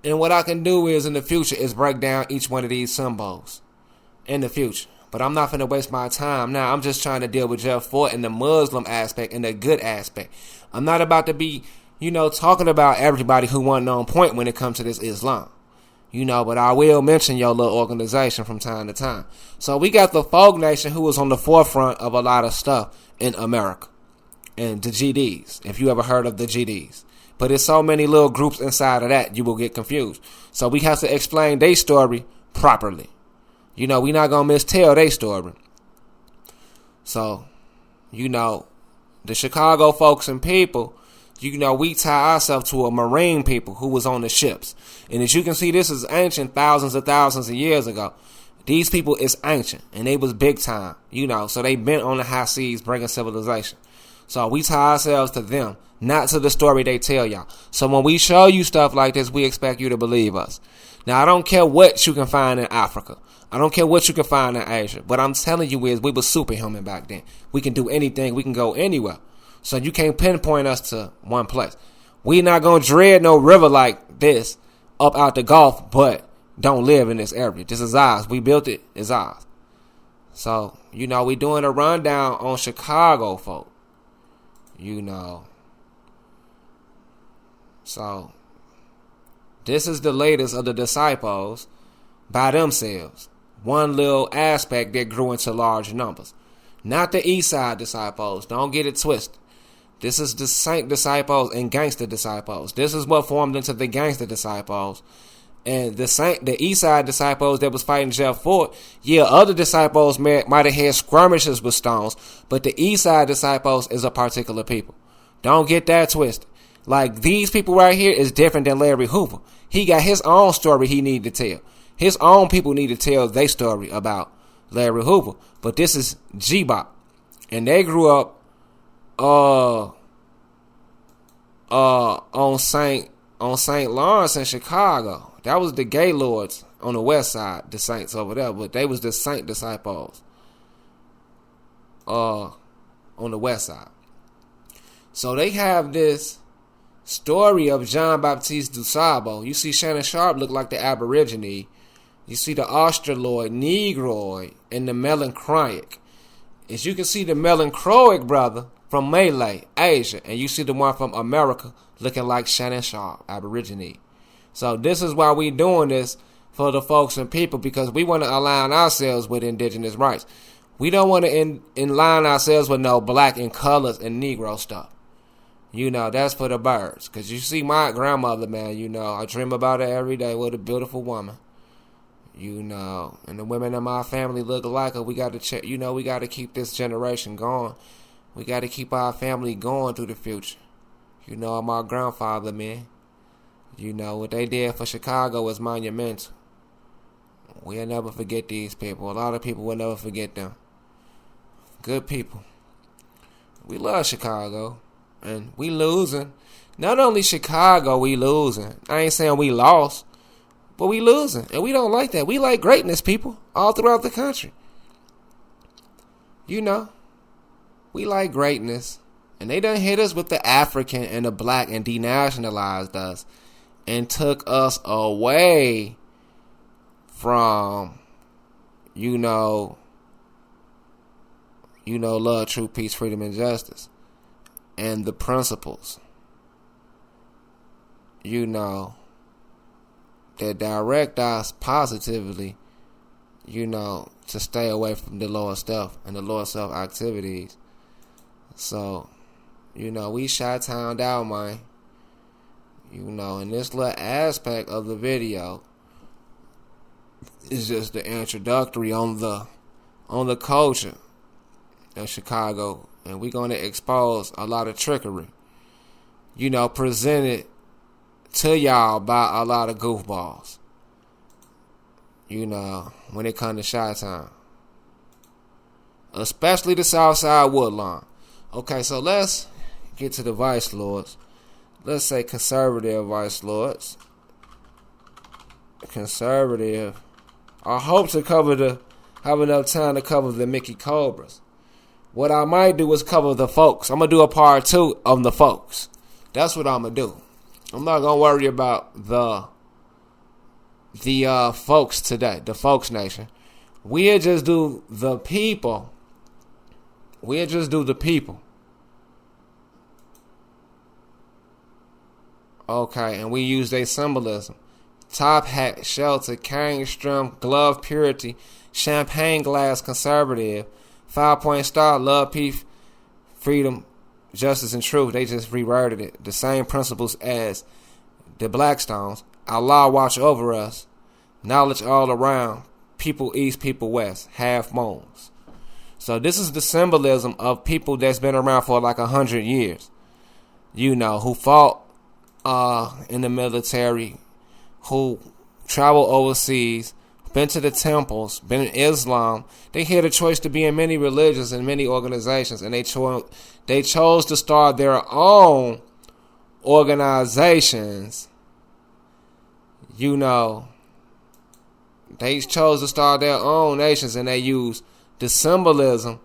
And what I can do is in the future is break down each one of these symbols in the future. But I'm not finna waste my time now. I'm just trying to deal with Jeff Fort and the Muslim aspect and the good aspect. I'm not about to be, talking about everybody who wasn't on point when it comes to this Islam. But I will mention your little organization from time to time. So we got the Folk Nation, who was on the forefront of a lot of stuff in America. And the GDs, if you ever heard of the GDs. But there's so many little groups inside of that, you will get confused. So we have to explain their story properly. We're not going to mistell their story. So, the Chicago folks and people, we tie ourselves to a Marine people who was on the ships. And as you can see, this is ancient, thousands of years ago. These people is ancient, and they was big time, so they been on the high seas bringing civilization. So we tie ourselves to them, not to the story they tell y'all. So when we show you stuff like this, we expect you to believe us. Now, I don't care what you can find in Africa. I don't care what you can find in Asia. What I'm telling you is we were superhuman back then. We can do anything. We can go anywhere. So you can't pinpoint us to one place. We not going to dread no river like this up out the Gulf, but don't live in this area. This is ours. We built it. It's ours. So, we doing a rundown on Chicago, folk. So, this is the latest of the disciples by themselves. One little aspect that grew into large numbers. Not the East Side disciples. Don't get it twisted. This is the Saint disciples and gangster disciples. This is what formed into the gangster disciples. And the East Side disciples that was fighting Jeff Fort, other disciples might have had skirmishes with stones, but the East Side disciples is a particular people. Don't get that twisted. Like, these people right here is different than Larry Hoover. He got his own story he need to tell. His own people need to tell their story about Larry Hoover. But this is G-Bop. And they grew up on St. Lawrence in Chicago. That was the Gaylords on the west side, the Saints over there, but they was the Saint disciples on the west side. So they have this story of John Baptiste du Sable. You see Shannon Sharp look like the Aborigine. You see the Australoid, Negroid, and the Melanchroic. As you can see the Melanchroic brother from Malay, Asia, and you see the one from America looking like Shannon Sharp, Aborigine. So this is why we doing this for the folks and people, because we want to align ourselves with indigenous rights. We don't want to align ourselves with no black and colors and Negro stuff. That's for the birds. Because you see my grandmother, man, I dream about her every day. What a beautiful woman. And the women in my family look alike her. We got to check, we got to keep this generation going. We got to keep our family going through the future. My grandfather, man. What they did for Chicago was monumental. We'll never forget these people. A lot of people will never forget them. Good people. We love Chicago. And we losing. Not only Chicago, we losing. I ain't saying we lost. But we losing. And we don't like that. We like greatness, people. All throughout the country. We like greatness. And they done hit us with the African and the black and denationalized us. And took us away from, love, truth, peace, freedom, and justice. And the principles, that direct us positively, to stay away from the lower stuff and the lower self activities. So, we Chi-towned out, man. And this little aspect of the video is just the introductory on the culture of Chicago. And we're going to expose a lot of trickery, presented to y'all by a lot of goofballs, when it comes to Chi-Town. Especially the Southside Woodlawn. Okay, so let's get to the vice lords. Let's say conservative vice lords. Conservative. I hope to have enough time to cover the Mickey Cobras. what I might do is cover the folks. I'm going to do a part 2 of the folks. That's what I'm going to do. I'm not going to worry about the folks today, the folks nation. We'll just do the people. We'll just do the people. Okay, and we use their symbolism. Top hat, shelter, carrying strum, glove, purity, champagne glass, conservative, 5-point star, love, peace, freedom, justice, and truth. They just reworded it. The same principles as the Blackstones. Allah watch over us. Knowledge all around. People east, people west. Half moons. So this is the symbolism of people that's been around for like 100 years. You know, who fought in the military, who travel overseas, been to the temples, been in Islam. They had a choice to be in many religions and many organizations, and they chose to start their own organizations. You know, they chose to start their own nations, and they use the symbolism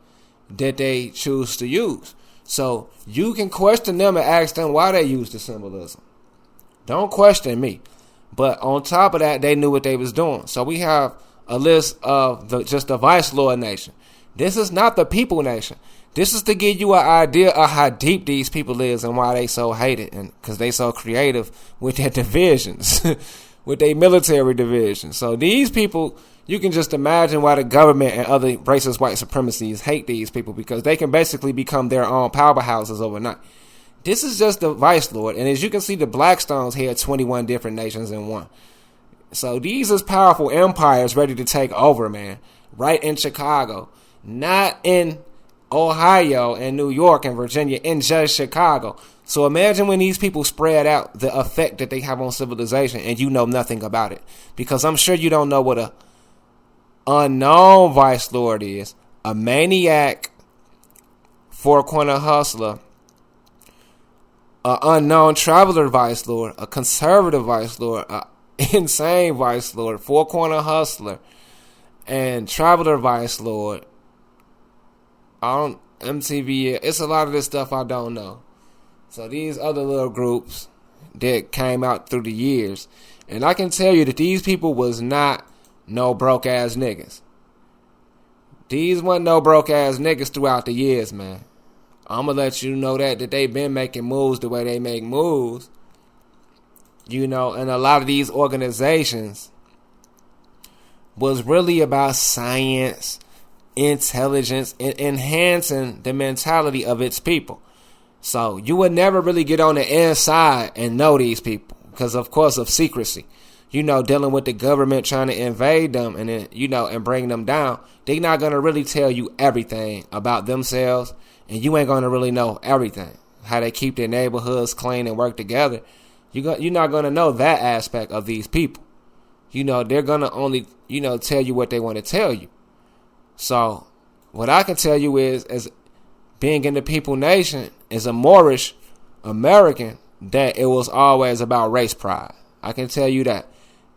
that they choose to use. So you can question them and ask them why they use the symbolism. Don't question me. But on top of that, they knew what they was doing. So we have a list of just the vice lord nation. This is not the people nation. This is to give you an idea of how deep these people is and why they so hated, and because they so creative with their divisions, with their military divisions. So these people, you can just imagine why the government and other racist white supremacies hate these people, because they can basically become their own powerhouses overnight. This is just the vice lord, and as you can see, the Blackstones had 21 different nations in one. So these is powerful empires ready to take over, man. Right in Chicago, not in Ohio and New York and Virginia, in just Chicago. So imagine when these people spread out the effect that they have on civilization, and you know nothing about it, because I'm sure you don't know what a unknown vice lord is: a maniac, four-corner hustler, an unknown traveler vice lord, a conservative vice lord, an insane vice lord, four-corner hustler, and traveler vice lord. On MTV, it's a lot of this stuff I don't know. So these other little groups that came out through the years, and I can tell you that these people was not no broke ass niggas. These wasn't no broke ass niggas throughout the years, man. I'm gonna let you know that they been making moves the way they make moves. You know, and a lot of these organizations was really about science, intelligence, and enhancing the mentality of its people. So you would never really get on the inside and know these people because, of course, of secrecy. You know, dealing with the government trying to invade them and then, you know, and bring them down. They're not going to really tell you everything about themselves, and you ain't going to really know everything. How they keep their neighborhoods clean and work together. You're not going to know that aspect of these people. You know, they're going to only, you know, tell you what they want to tell you. So what I can tell you is, as being in the people nation, is a Moorish American, that it was always about race pride. I can tell you that.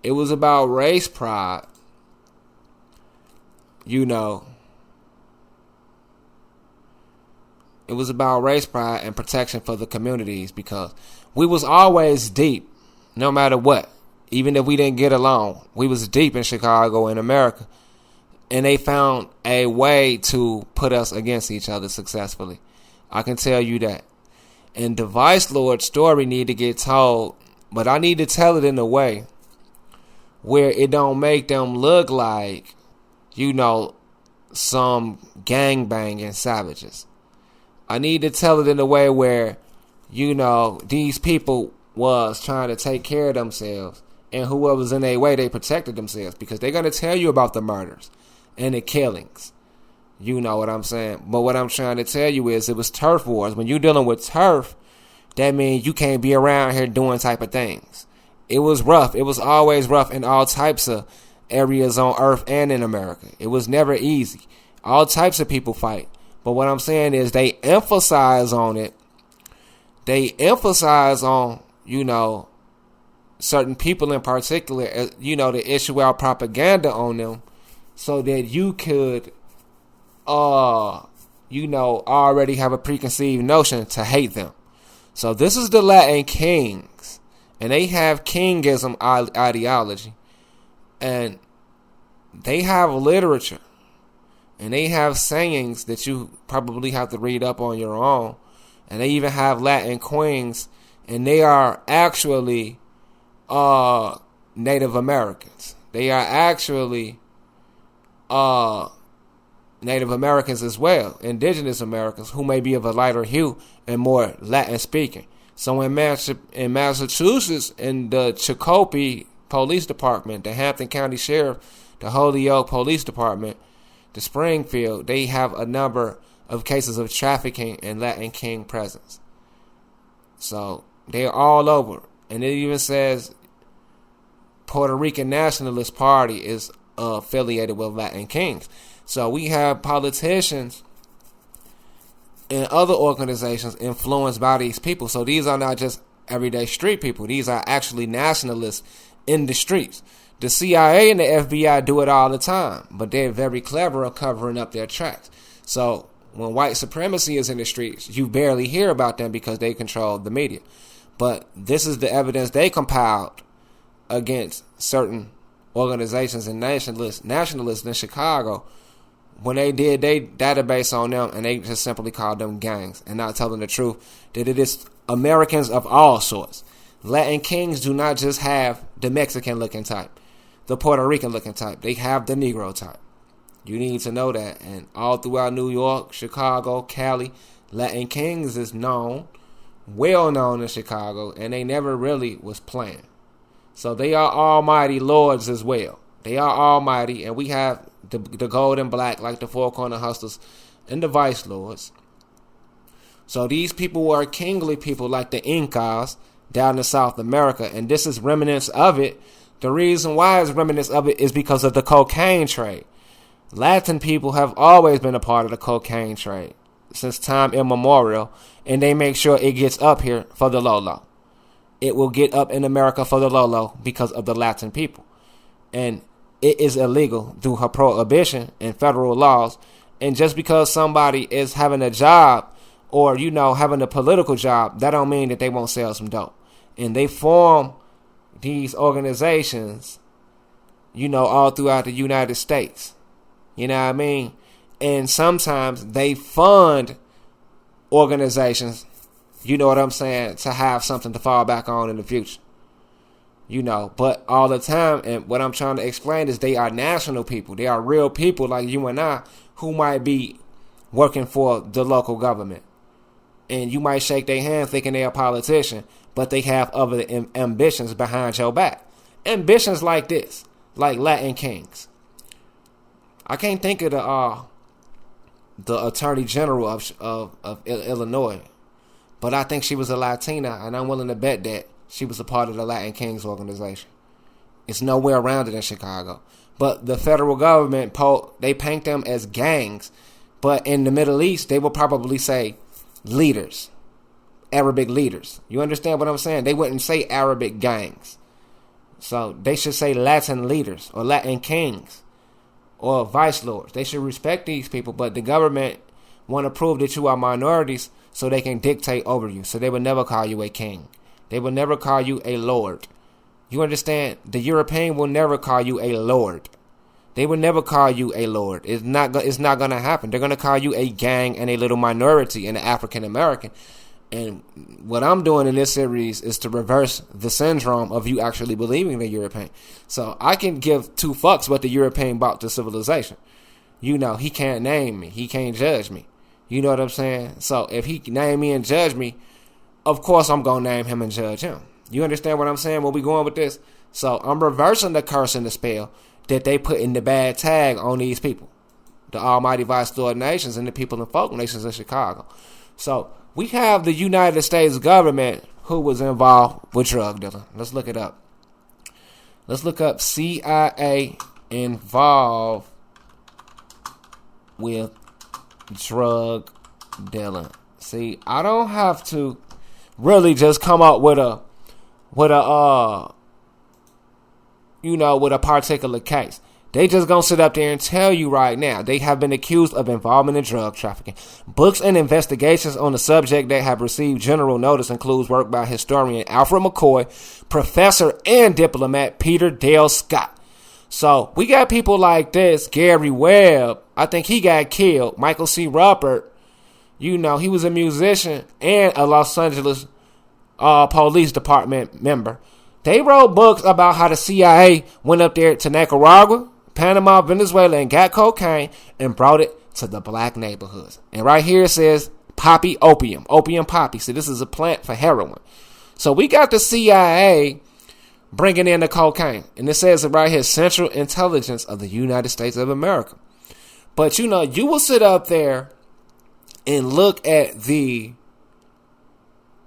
It was about race pride. You know, it was about race pride and protection for the communities, because we was always deep, no matter what. Even if we didn't get along, we was deep in Chicago and America. And they found a way to put us against each other successfully. I can tell you that. And the Vice Lord story need to get told, but I need to tell it in a way where it don't make them look like, you know, some gangbanging savages. I need to tell it in a way where, you know, these people was trying to take care of themselves, and whoever was in their way, they protected themselves, because they're going to tell you about the murders and the killings. You know what I'm saying? But what I'm trying to tell you is, it was turf wars. When you're dealing with turf, that means you can't be around here doing type of things. It was rough. It was always rough in all types of areas on earth and in America. It was never easy. All types of people fight. But what I'm saying is, they emphasize on it. They emphasize on, you know, certain people in particular, you know, to issue out propaganda on them, so that you could already have a preconceived notion to hate them. So this is the Latin kings, and they have kingism ideology, and they have literature, and they have sayings that you probably have to read up on your own, and they even have Latin queens, and they are actually Native Americans. They are actually Native Americans as well, Indigenous Americans, who may be of a lighter hue and more Latin speaking. So in Massachusetts, in the Chicopee Police Department, the Hampton County Sheriff, the Holyoke Police Department, the Springfield, they have a number of cases of trafficking and Latin King presence. So they're all over. And it even says Puerto Rican Nationalist Party is affiliated with Latin Kings. So we have politicians and other organizations influenced by these people. So these are not just everyday street people. These are actually nationalists in the streets. The CIA and the FBI do it all the time, but they're very clever at covering up their tracks. So when white supremacy is in the streets, you barely hear about them because they control the media. But this is the evidence they compiled against certain organizations and nationalists in Chicago when they did their database on them, and they just simply called them gangs and not telling the truth that it is Americans of all sorts. Latin Kings do not just have the Mexican looking type, the Puerto Rican looking type. They have the Negro type. You need to know that. And all throughout New York, Chicago, Cali, Latin Kings is known, well known in Chicago, and they never really was playing. So they are almighty lords as well. They are almighty, and we have the gold and black, like the Four Corner Hustlers and the Vice Lords. So these people were kingly people like the Incas down in South America, and this is remnants of it. The reason why it's remnants of it is because of the cocaine trade. Latin people have always been a part of the cocaine trade since time immemorial, and they make sure it gets up here for the low. It will get up in America for the low because of the Latin people. And it is illegal through her prohibition and federal laws. And just because somebody is having a job or, having a political job, that don't mean that they won't sell some dope. And they form these organizations, all throughout the United States. You know what I mean? And sometimes they fund organizations, you know what I'm saying, to have something to fall back on in the future. But all the time, and what I'm trying to explain is they are national people. They are real people like you and I who might be working for the local government. And you might shake their hand thinking they're a politician, but they have other ambitions behind your back. Ambitions like this, like Latin Kings. I can't think of the Attorney General of Illinois, but I think she was a Latina, and I'm willing to bet that she was a part of the Latin Kings organization. It's nowhere around it in Chicago. But the federal government, they paint them as gangs. But in the Middle East, they will probably say leaders, Arabic leaders. You understand what I'm saying? They wouldn't say Arabic gangs. So they should say Latin leaders or Latin kings or vice lords. They should respect these people, but the government want to prove that you are minorities so they can dictate over you. So they would never call you a king. They will never call you a lord. You understand? The European will never call you a lord. They will never call you a lord. It's not going to happen. They're going to call you a gang and a little minority in the African American. And what I'm doing in this series is to reverse the syndrome of you actually believing the European. So I can give two fucks what the European brought to civilization. He can't name me. He can't judge me. You know what I'm saying? So if he name me and judge me, of course I'm going to name him and judge him. You understand what I'm saying? Where we going with this? So I'm reversing the curse and the spell that they put in the bad tag on these people. The almighty vice lord nations and the people in folk nations of Chicago. So we have the United States government who was involved with drug dealing. Let's look it up. Let's look up CIA involved with drug dealing. See, I don't have to really just come up with a particular case. They just gonna sit up there and tell you right now they have been accused of involvement in drug trafficking. Books and investigations on the subject that have received general notice includes work by historian Alfred McCoy, professor and diplomat Peter Dale Scott. So we got people like this, Gary Webb. I think he got killed. Michael C. Ruppert, he was a musician and a Los Angeles police department member. They wrote books about how the CIA went up there to Nicaragua, Panama, Venezuela, and got cocaine and brought it to the black neighborhoods. And right here it says poppy opium poppy. See, this is a plant for heroin. So we got the CIA bringing in the cocaine. And it says it right here, Central Intelligence of the United States of America. But you will sit up there and look at the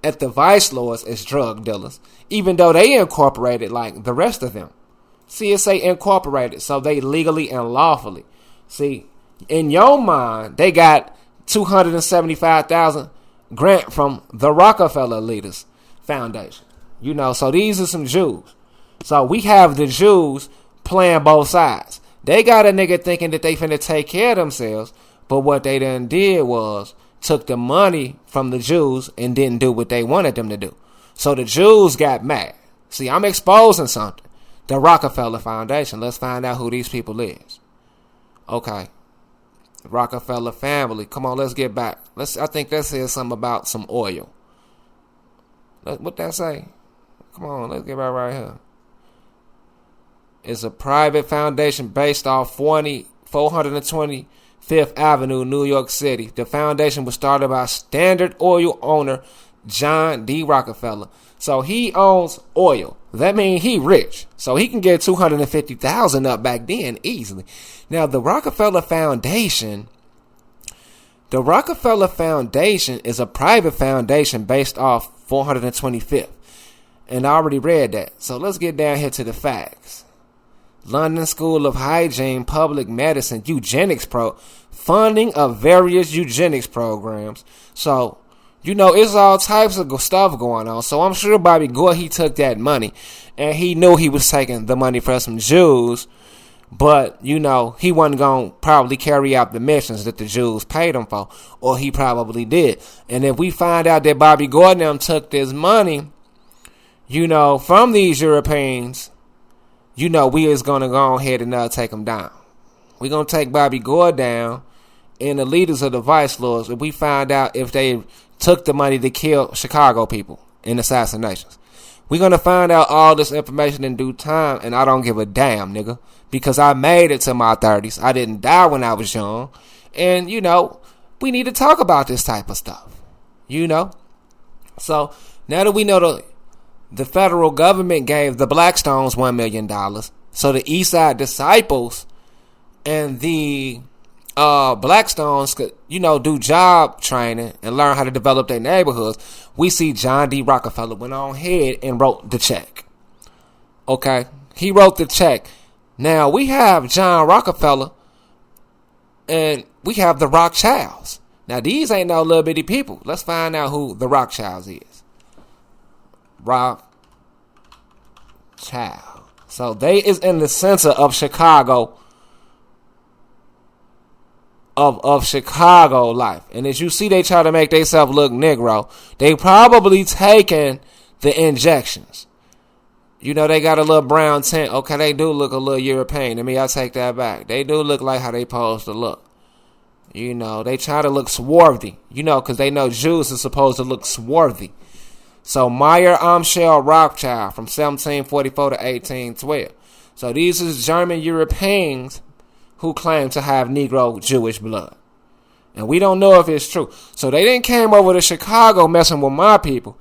vice lords as drug dealers, even though they incorporated like the rest of them. See, it say incorporated, so they legally and lawfully. See, in your mind, they got $275,000 grant from the Rockefeller Leaders Foundation. So these are some Jews. So we have the Jews playing both sides. They got a nigga thinking that they finna take care of themselves, but what they done did was took the money from the Jews and didn't do what they wanted them to do. So the Jews got mad. See, I'm exposing something. The Rockefeller Foundation. Let's find out who these people is. Okay. Rockefeller family. Come on, let's get back. I think that says something about some oil. What that say? Come on, let's get back right here. It's a private foundation based off 425th Avenue, New York City. The foundation was started by Standard Oil owner John D. Rockefeller. So he owns oil. That means he rich. So he can get $250,000 up back then easily. Now the Rockefeller Foundation is a private foundation based off 425th. And I already read that. So let's get down here to the facts. London School of Hygiene, Public Medicine, Eugenics funding of various eugenics programs. So, it's all types of stuff going on. So I'm sure Bobby Gore, he took that money and he knew he was taking the money from some Jews, but, he wasn't going to probably carry out the missions that the Jews paid him for, or he probably did. And if we find out that Bobby Gore and them took this money, from these Europeans, we is going to go ahead and take them down. We're going to take Bobby Gore down and the leaders of the vice lords if we find out if they took the money to kill Chicago people in assassinations. We're going to find out all this information in due time, and I don't give a damn, nigga, because I made it to my 30s. I didn't die when I was young. And, we need to talk about this type of stuff, So now that we know the federal government gave the Blackstones $1 million, so the East Side Disciples and the Blackstones could, do job training and learn how to develop their neighborhoods. We see John D. Rockefeller went on ahead and wrote the check. Okay? He wrote the check. Now, we have John Rockefeller and we have the Rothschilds. Now, these ain't no little bitty people. Let's find out who the Rothschilds is. Rothschild. So they is in the center of Chicago, of Chicago life. And as you see, they try to make themselves look Negro. They probably taking the injections. They got a little brown tint. Okay, they do look a little European. To me, I take that back. They do look like how they supposed to look. They try to look swarthy. Because they know Jews are supposed to look swarthy. So Meyer Amschel Rothschild from 1744 to 1812. So these is German Europeans who claim to have Negro Jewish blood. And we don't know if it's true. So they didn't came over to Chicago messing with my people,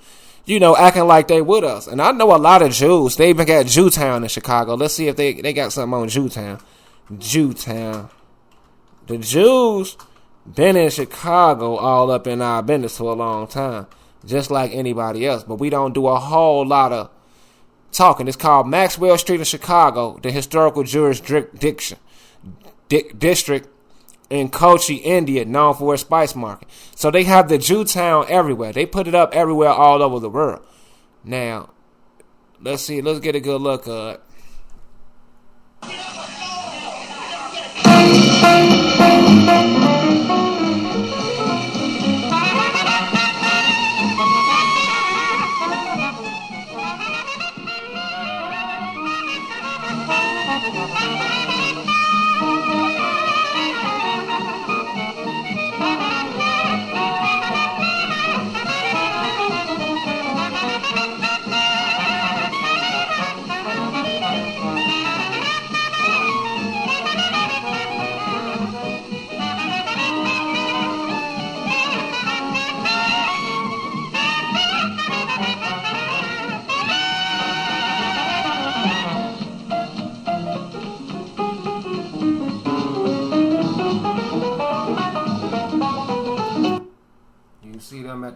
acting like they with us. And I know a lot of Jews. They even got Jewtown in Chicago. Let's see if they got something on Jewtown. Jewtown. The Jews been in Chicago all up in our business for a long time, just like anybody else. But we don't do a whole lot of talking. It's called Maxwell Street in Chicago, the historical jurisdiction. District in Kochi, India, known for its spice market. So they have the Jewtown everywhere. They put it up everywhere all over the world. Now, let's see. Let's get a good look at it.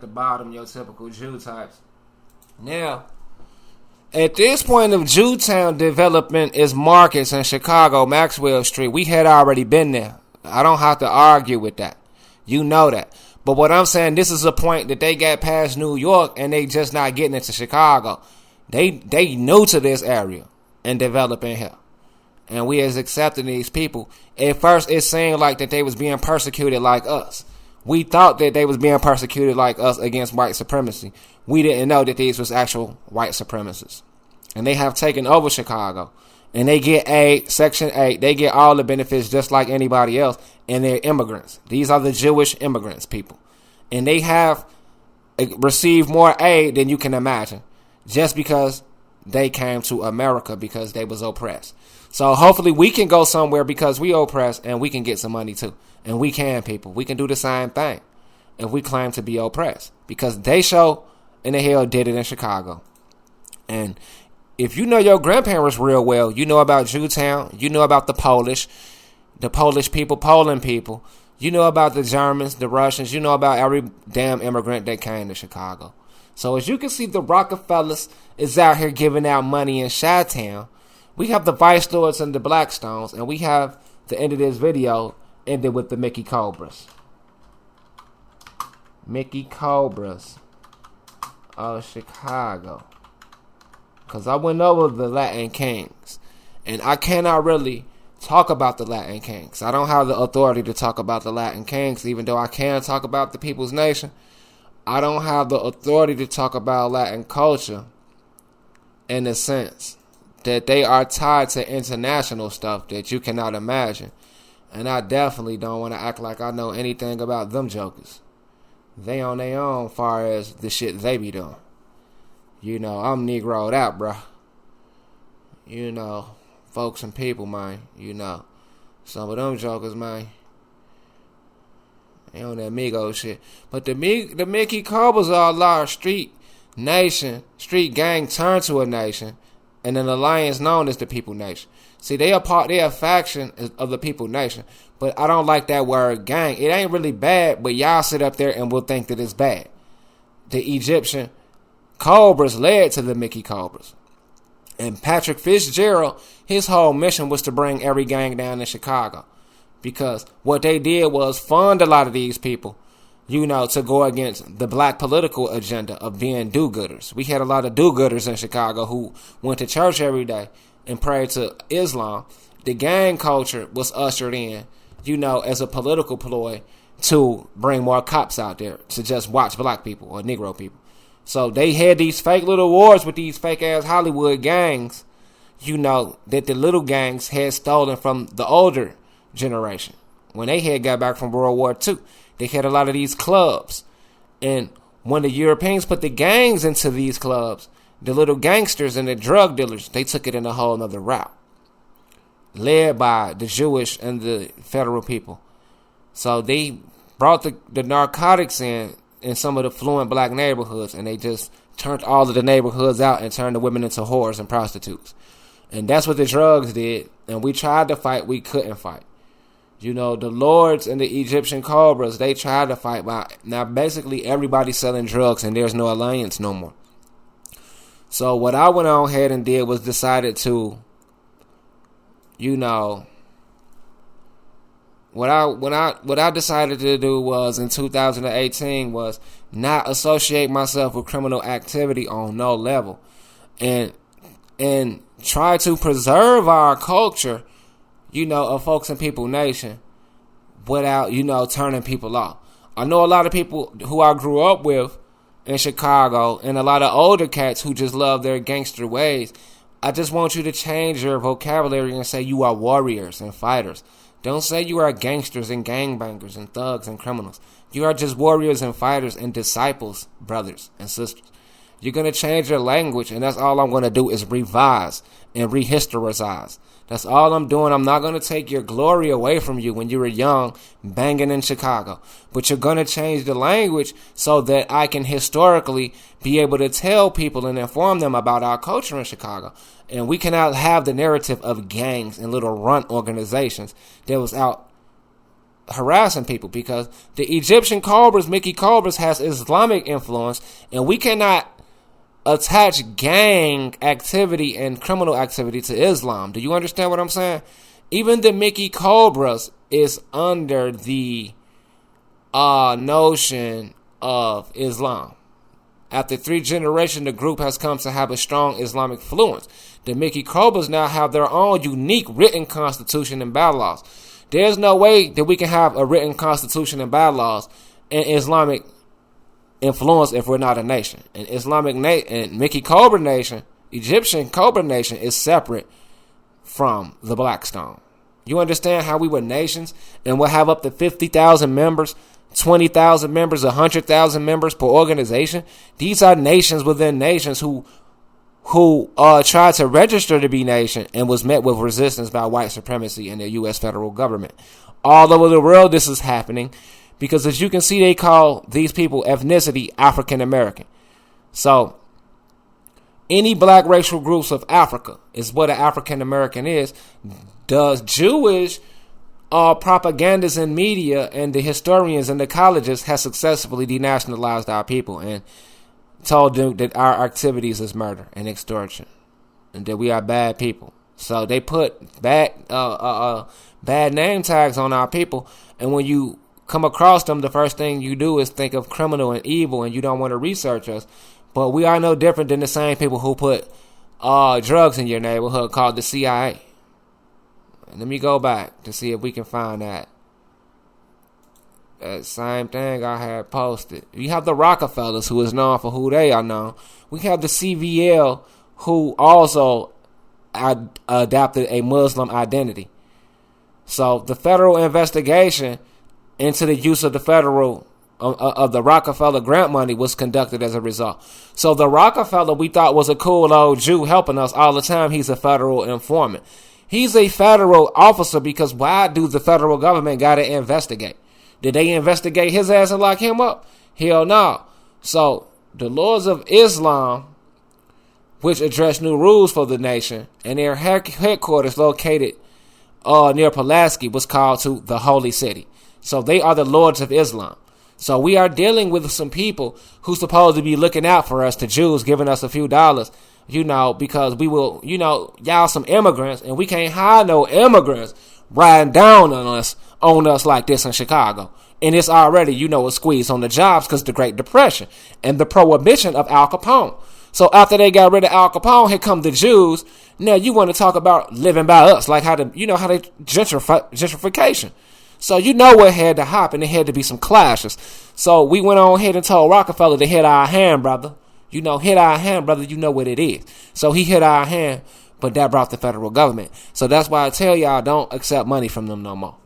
at the bottom, your typical Jew types. Now, at this point of Jewtown development is Marcus in Chicago, Maxwell Street. We had already been there. I don't have to argue with that. You know that. But what I'm saying, this is a point that they got past New York and they just not getting into Chicago. They new to this area and developing here. And we is accepting these people. At first, it seemed like that they was being persecuted like us. We thought that they was being persecuted like us against white supremacy. We didn't know that these was actual white supremacists. And they have taken over Chicago. And they get Section 8. They get all the benefits just like anybody else. And they're immigrants. These are the Jewish immigrants, people. And they have received more aid than you can imagine. Just because they came to America because they was oppressed. So hopefully we can go somewhere because we oppressed and we can get some money too. And we can, people. We can do the same thing if we claim to be oppressed. Because they show in the hell did it in Chicago. And if you know your grandparents real well, you know about Jewtown, you know about the Polish people, Poland people, you know about the Germans, the Russians, you know about every damn immigrant that came to Chicago. So as you can see, the Rockefellers is out here giving out money in Chi-Town. We have the Vice Lords and the Blackstones, and we have the end of this video ended with the Mickey Cobras. Mickey Cobras of Chicago. Because I went over the Latin Kings, and I cannot really talk about the Latin Kings. I don't have the authority to talk about the Latin Kings, even though I can talk about the People's Nation. I don't have the authority to talk about Latin culture in the sense that they are tied to international stuff that you cannot imagine. And I definitely don't want to act like I know anything about them jokers. They on their own far as the shit they be doing. You know, I'm Negroed out, bruh. You know, folks and people, man. You know, some of them jokers, man. They on that Migo shit. But the Mickey Cobras are a large street gang turned to a nation, and an alliance known as the People Nation. See, they are a faction of the People Nation. But I don't like that word gang. It ain't really bad, but y'all sit up there and will think that it's bad. The Egyptian Cobras led to the Mickey Cobras. And Patrick Fitzgerald, his whole mission was to bring every gang down to Chicago. Because what they did was fund a lot of these people, you know, to go against the black political agenda of being do-gooders. We had a lot of do-gooders in Chicago who went to church every day and prayed to Islam. The gang culture was ushered in, you know, as a political ploy to bring more cops out there to just watch black people or Negro people. So they had these fake little wars with these fake-ass Hollywood gangs, you know, that the little gangs had stolen from the older generation. When they had got back from World War II, they had a lot of these clubs. And when the Europeans put the gangs into these clubs, the little gangsters and the drug dealers, they took it in a whole nother route, led by the Jewish and the federal people. So they brought the narcotics in some of the fluent black neighborhoods, and they just turned all of the neighborhoods out and turned the women into whores and prostitutes. And that's what the drugs did. And we tried to fight, we couldn't fight. You know, the Lords and the Egyptian Cobras, they tried to fight. Now, basically, everybody's selling drugs, and there's no alliance no more. So what I went on ahead and did was decided to, you know, what I decided to do was in 2018 was not associate myself with criminal activity on no level, and try to preserve our culture, you know, of Folks and People Nation without, you know, turning people off. I know a lot of people who I grew up with in Chicago and a lot of older cats who just love their gangster ways. I just want you to change your vocabulary and say you are warriors and fighters. Don't say you are gangsters and gangbangers and thugs and criminals. You are just warriors and fighters and disciples, brothers and sisters. You're going to change your language, and that's all I'm going to do is revise and rehistorize. That's all I'm doing. I'm not going to take your glory away from you when you were young, banging in Chicago. But you're going to change the language so that I can historically be able to tell people and inform them about our culture in Chicago. And we cannot have the narrative of gangs and little runt organizations that was out harassing people, because the Egyptian Cobras, Mickey Cobras, has Islamic influence, and we cannot attach gang activity and criminal activity to Islam. Do you understand what I'm saying? Even the Mickey Cobras is under the notion of Islam. After 3 generations, the group has come to have a strong Islamic influence. The Mickey Cobras now have their own unique written constitution and bylaws. There's no way that we can have a written constitution and bylaws and Islamic influence if we're not a nation. And and Mickey Cobra Nation, Egyptian Cobra Nation, is separate from the Blackstone. You understand how we were nations and we'll have up to 50,000 members, 20,000 members, 100,000 members per organization? These are nations within nations who tried to register to be nation and was met with resistance by white supremacy and the U.S. federal government. All over the world this is happening, because as you can see, they call these people ethnicity African American. So any black racial groups of Africa is what an African American is. Does Jewish propagandists and media and the historians and the colleges have successfully denationalized our people and told them that our activities is murder and extortion and that we are bad people. So they put bad name tags on our people, and when you come across them, the first thing you do is think of criminal and evil, and you don't want to research us. But we are no different than the same people who put drugs in your neighborhood called the CIA. Let me go back to see if we can find that same thing I had posted. You have the Rockefellers, who is known for who they are known. We have the CVL, who also adopted a Muslim identity. So the federal investigation into the use of the federal of the Rockefeller grant money was conducted as a result. So the Rockefeller we thought was a cool old Jew helping us all the time, he's a federal informant. He's a federal officer because why do the federal government got to investigate? Did they investigate his ass and lock him up? Hell no. So the laws of Islam, which address new rules for the nation, and their headquarters located near Pulaski, was called to the Holy City. So they are the lords of Islam. So we are dealing with some people who's supposed to be looking out for us, the Jews, giving us a few dollars, because we will, y'all some immigrants, and we can't hire no immigrants riding down on us like this in Chicago. And it's already, a squeeze on the jobs because the Great Depression and the prohibition of Al Capone. So after they got rid of Al Capone, here come the Jews. Now you want to talk about living by us, like how they gentrification. So what had to happen. There had to be some clashes. So we went on ahead and told Rockefeller to hit our hand, brother. Hit our hand, brother. You know what it is. So he hit our hand, but that brought the federal government. So that's why I tell y'all, don't accept money from them no more.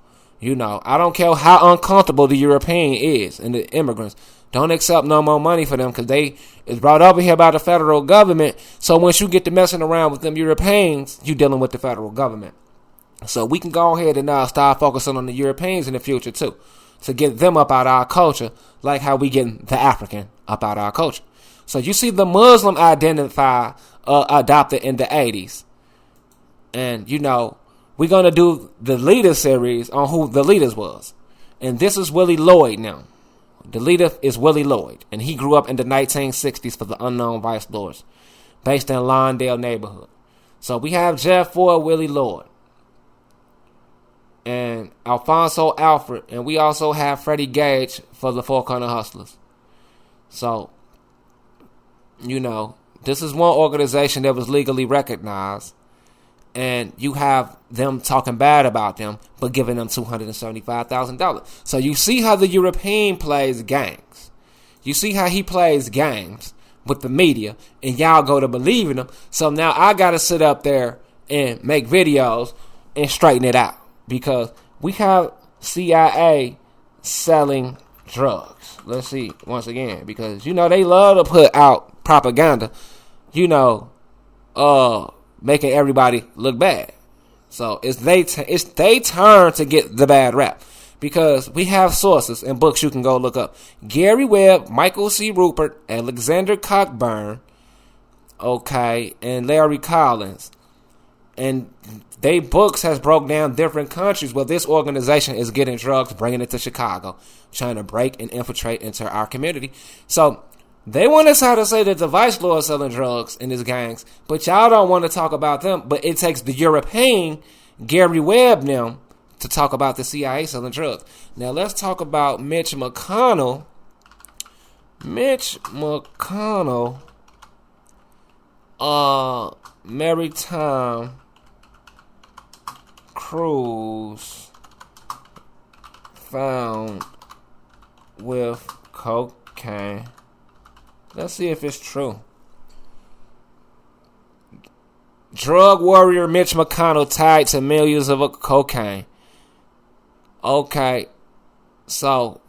I don't care how uncomfortable the European is and the immigrants. Don't accept no more money for them because they is brought over here by the federal government. So once you get to messing around with them Europeans, you dealing with the federal government. So we can go ahead and start focusing on the Europeans in the future too, to get them up out of our culture, like how we get the African up out of our culture. So you see the Muslim adopted in the 80s. And, we're going to do the leader series on who the leaders was. And this is Willie Lloyd now. The leader is Willie Lloyd. And he grew up in the 1960s for the unknown vice lords, based in Lawndale neighborhood. So we have Jeff Ford, Willie Lloyd, and Alfonso Alfred. And we also have Freddie Gage for the Four Corner Hustlers. So, this is one organization that was legally recognized. And you have them talking bad about them, but giving them $275,000. So you see how the European plays games. You see how he plays games with the media, and y'all go to believe in him. So now I got to sit up there and make videos and straighten it out, because we have CIA selling drugs. Let's see once again, because they love to put out propaganda. Making everybody look bad. So it's they turn to get the bad rap, because we have sources and books you can go look up. Gary Webb, Michael C. Rupert, Alexander Cockburn, and Larry Collins. And they books has broke down different countries where this organization is getting drugs, bringing it to Chicago, trying to break and infiltrate into our community. So they want us to say that the vice lords selling drugs in these gangs, but y'all don't want to talk about them. But it takes the European Gary Webb them to talk about the CIA selling drugs. Now let's talk about Mitch McConnell. Mitch McConnell, maritime cruise found with cocaine. Let's see if it's true. Drug warrior Mitch McConnell tied to millions of cocaine. Okay, so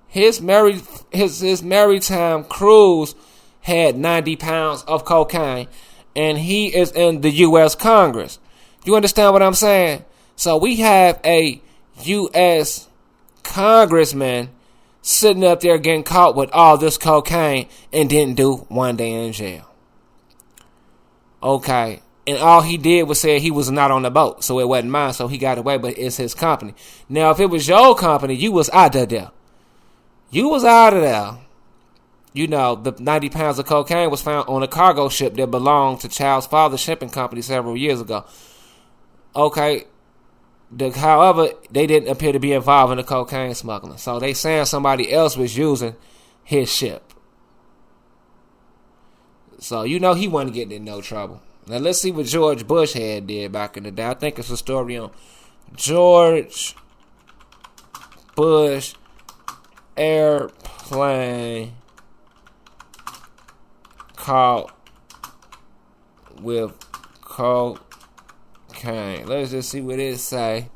his maritime cruise had 90 pounds of cocaine, and he is in the U.S. Congress. You understand what I'm saying? So we have a U.S. congressman sitting up there getting caught with all this cocaine and didn't do 1 day in jail. Okay. And all he did was say he was not on the boat, so it wasn't mine, so he got away, but it's his company. Now, if it was your company, you was out of there. You was out of there. You know, the 90 pounds of cocaine was found on a cargo ship that belonged to Child's father's shipping company several years ago. Okay. However, they didn't appear to be involved in the cocaine smuggling. So they saying somebody else was using his ship. So, you know, he wasn't getting in no trouble. Now, let's see what George Bush had did back in the day. I think it's a story on George Bush airplane caught with cocaine. Let's just see what it say.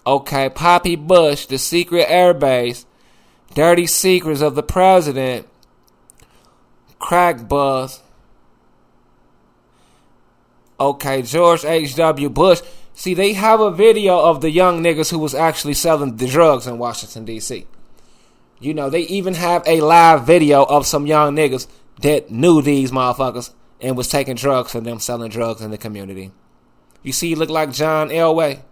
Okay, Poppy Bush, the secret airbase, dirty secrets of the president, crack bust. Okay, George H.W. Bush. See, they have a video of the young niggas who was actually selling the drugs in Washington, D.C. You know, they even have a live video of some young niggas that knew these motherfuckers and was taking drugs for them, selling drugs in the community. You see, he look like John Elway.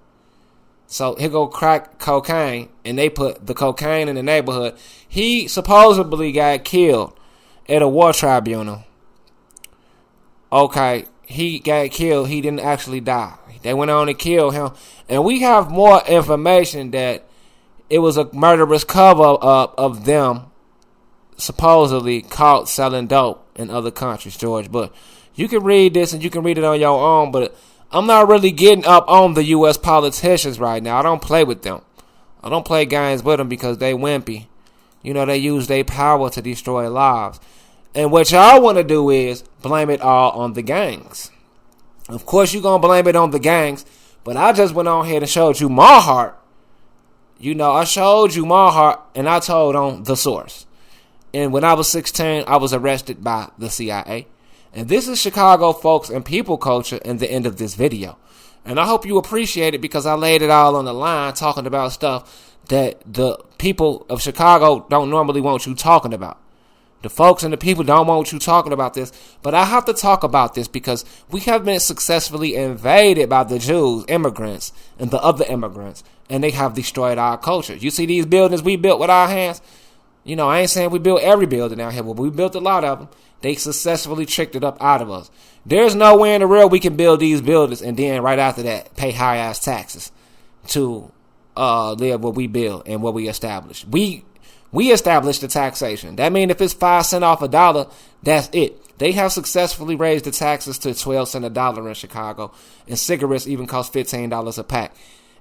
So, here go crack cocaine, and they put the cocaine in the neighborhood. He supposedly got killed at a war tribunal. Okay. He got killed. He didn't actually die. They went on to kill him. And we have more information that it was a murderous cover-up of them supposedly caught selling dope in other countries, George Bush. You can read this and you can read it on your own, but I'm not really getting up on the U.S. politicians right now. I don't play with them. I don't play games with them because they wimpy. You know, they use their power to destroy lives. And what y'all want to do is blame it all on the gangs. Of course, you're going to blame it on the gangs, but I just went on here and showed you my heart. You know, I showed you my heart, and I told on the source. And when I was 16, I was arrested by the CIA. And this is Chicago folks and people culture in the end of this video. And I hope you appreciate it because I laid it all on the line talking about stuff that the people of Chicago don't normally want you talking about. The folks and the people don't want you talking about this, but I have to talk about this because we have been successfully invaded by the Jews, immigrants, and the other immigrants, and they have destroyed our culture. You see these buildings we built with our hands? You know, I ain't saying we built every building out here, but we built a lot of them. They successfully tricked it up out of us. There's no way in the world we can build these buildings and then right after that pay high-ass taxes to live what we build and what we established. We established the taxation. That means if it's 5 cents off a dollar, that's it. They have successfully raised the taxes to 12 cents a dollar in Chicago. And cigarettes even cost $15 a pack.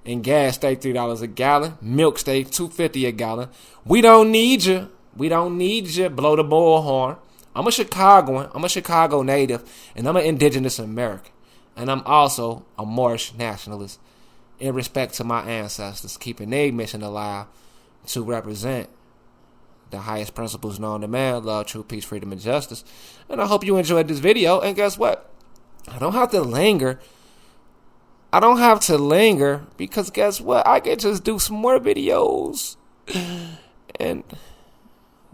And gas stay $3 a gallon. Milk stay $2.50 a gallon. We don't need you. We don't need you. Blow the bullhorn. I'm a Chicagoan. I'm a Chicago native. And I'm an indigenous American. And I'm also a Moorish nationalist. In respect to my ancestors. Keeping their mission alive to represent the highest principles known to man, love, truth, peace, freedom, and justice. And I hope you enjoyed this video. And guess what? I don't have to linger. Because guess what? I can just do some more videos. And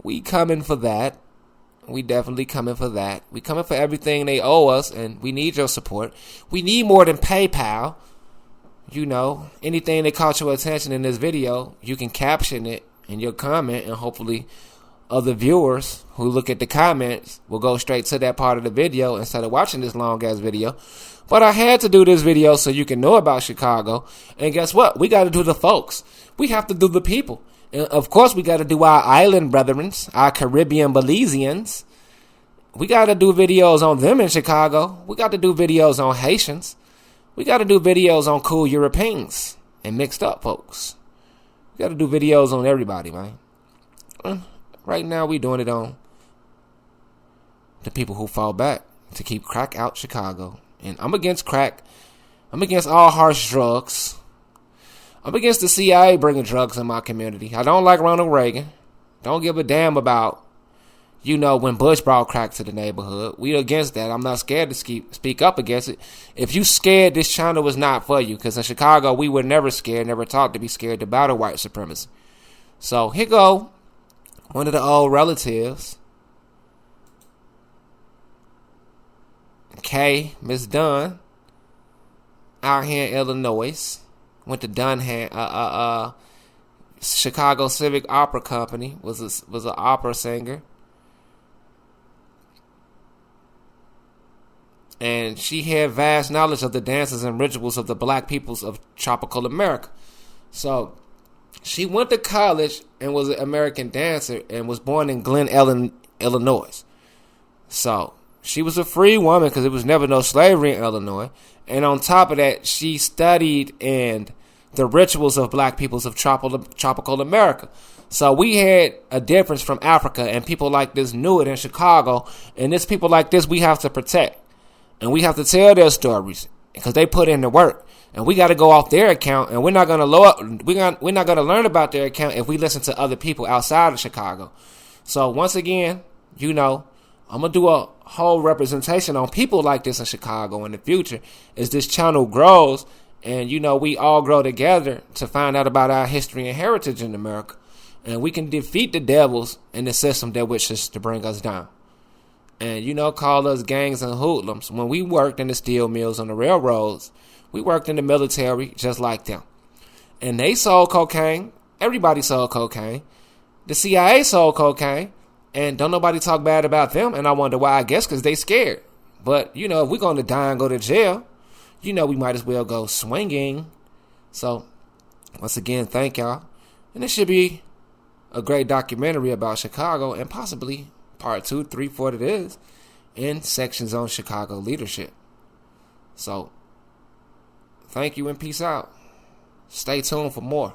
we coming for that. We definitely coming for that. We coming for everything they owe us, and we need your support. We need more than PayPal. You know, anything that caught your attention in this video, you can caption it in your comment, and hopefully other viewers who look at the comments will go straight to that part of the video instead of watching this long ass video. But I had to do this video so you can know about Chicago. And guess what? We got to do the folks. We have to do the people. And of course, we got to do our island brethren, our Caribbean Belizeans. We got to do videos on them in Chicago. We got to do videos on Haitians. We got to do videos on cool Europeans and mixed up folks. We got to do videos on everybody, man. Right now, we doing it on the people who fall back to keep crack out Chicago. And I'm against crack. I'm against all harsh drugs. I'm against the CIA bringing drugs in my community. I don't like Ronald Reagan. Don't give a damn about, you know, when Bush brought crack to the neighborhood. We against that. I'm not scared to speak up against it. If you scared, this channel was not for you. Because in Chicago, we were never scared, never taught to be scared to battle white supremacy. So here go one of the old relatives. Kay, Miss Dunn, out here in Illinois. Went to Dunham, Chicago Civic Opera Company. Was an opera singer, and she had vast knowledge of the dances and rituals of the black peoples of tropical America. So she went to college and was an American dancer and was born in Glen Ellen, Illinois. So she was a free woman because there was never no slavery in Illinois. And on top of that, she studied in the rituals of black peoples of tropical America. So we had a difference from Africa, and people like this knew it in Chicago. And this people like this we have to protect. And we have to tell their stories because they put in the work. And we got to go off their account, and we're not going to learn about their account if we listen to other people outside of Chicago. So once again, you know, I'm going to do a whole representation on people like this in Chicago in the future as this channel grows, and, you know, we all grow together to find out about our history and heritage in America. And we can defeat the devils in the system that wishes to bring us down. And, you know, call us gangs and hoodlums. When we worked in the steel mills on the railroads, we worked in the military just like them. And they sold cocaine. Everybody sold cocaine. The CIA sold cocaine. And don't nobody talk bad about them. And I wonder why. I guess because they scared. But, you know, if we're going to die and go to jail, you know, we might as well go swinging. So, once again, thank y'all. And this should be a great documentary about Chicago, and possibly part 2, 3, 4 it is, in sections on Chicago leadership. So, thank you and peace out. Stay tuned for more.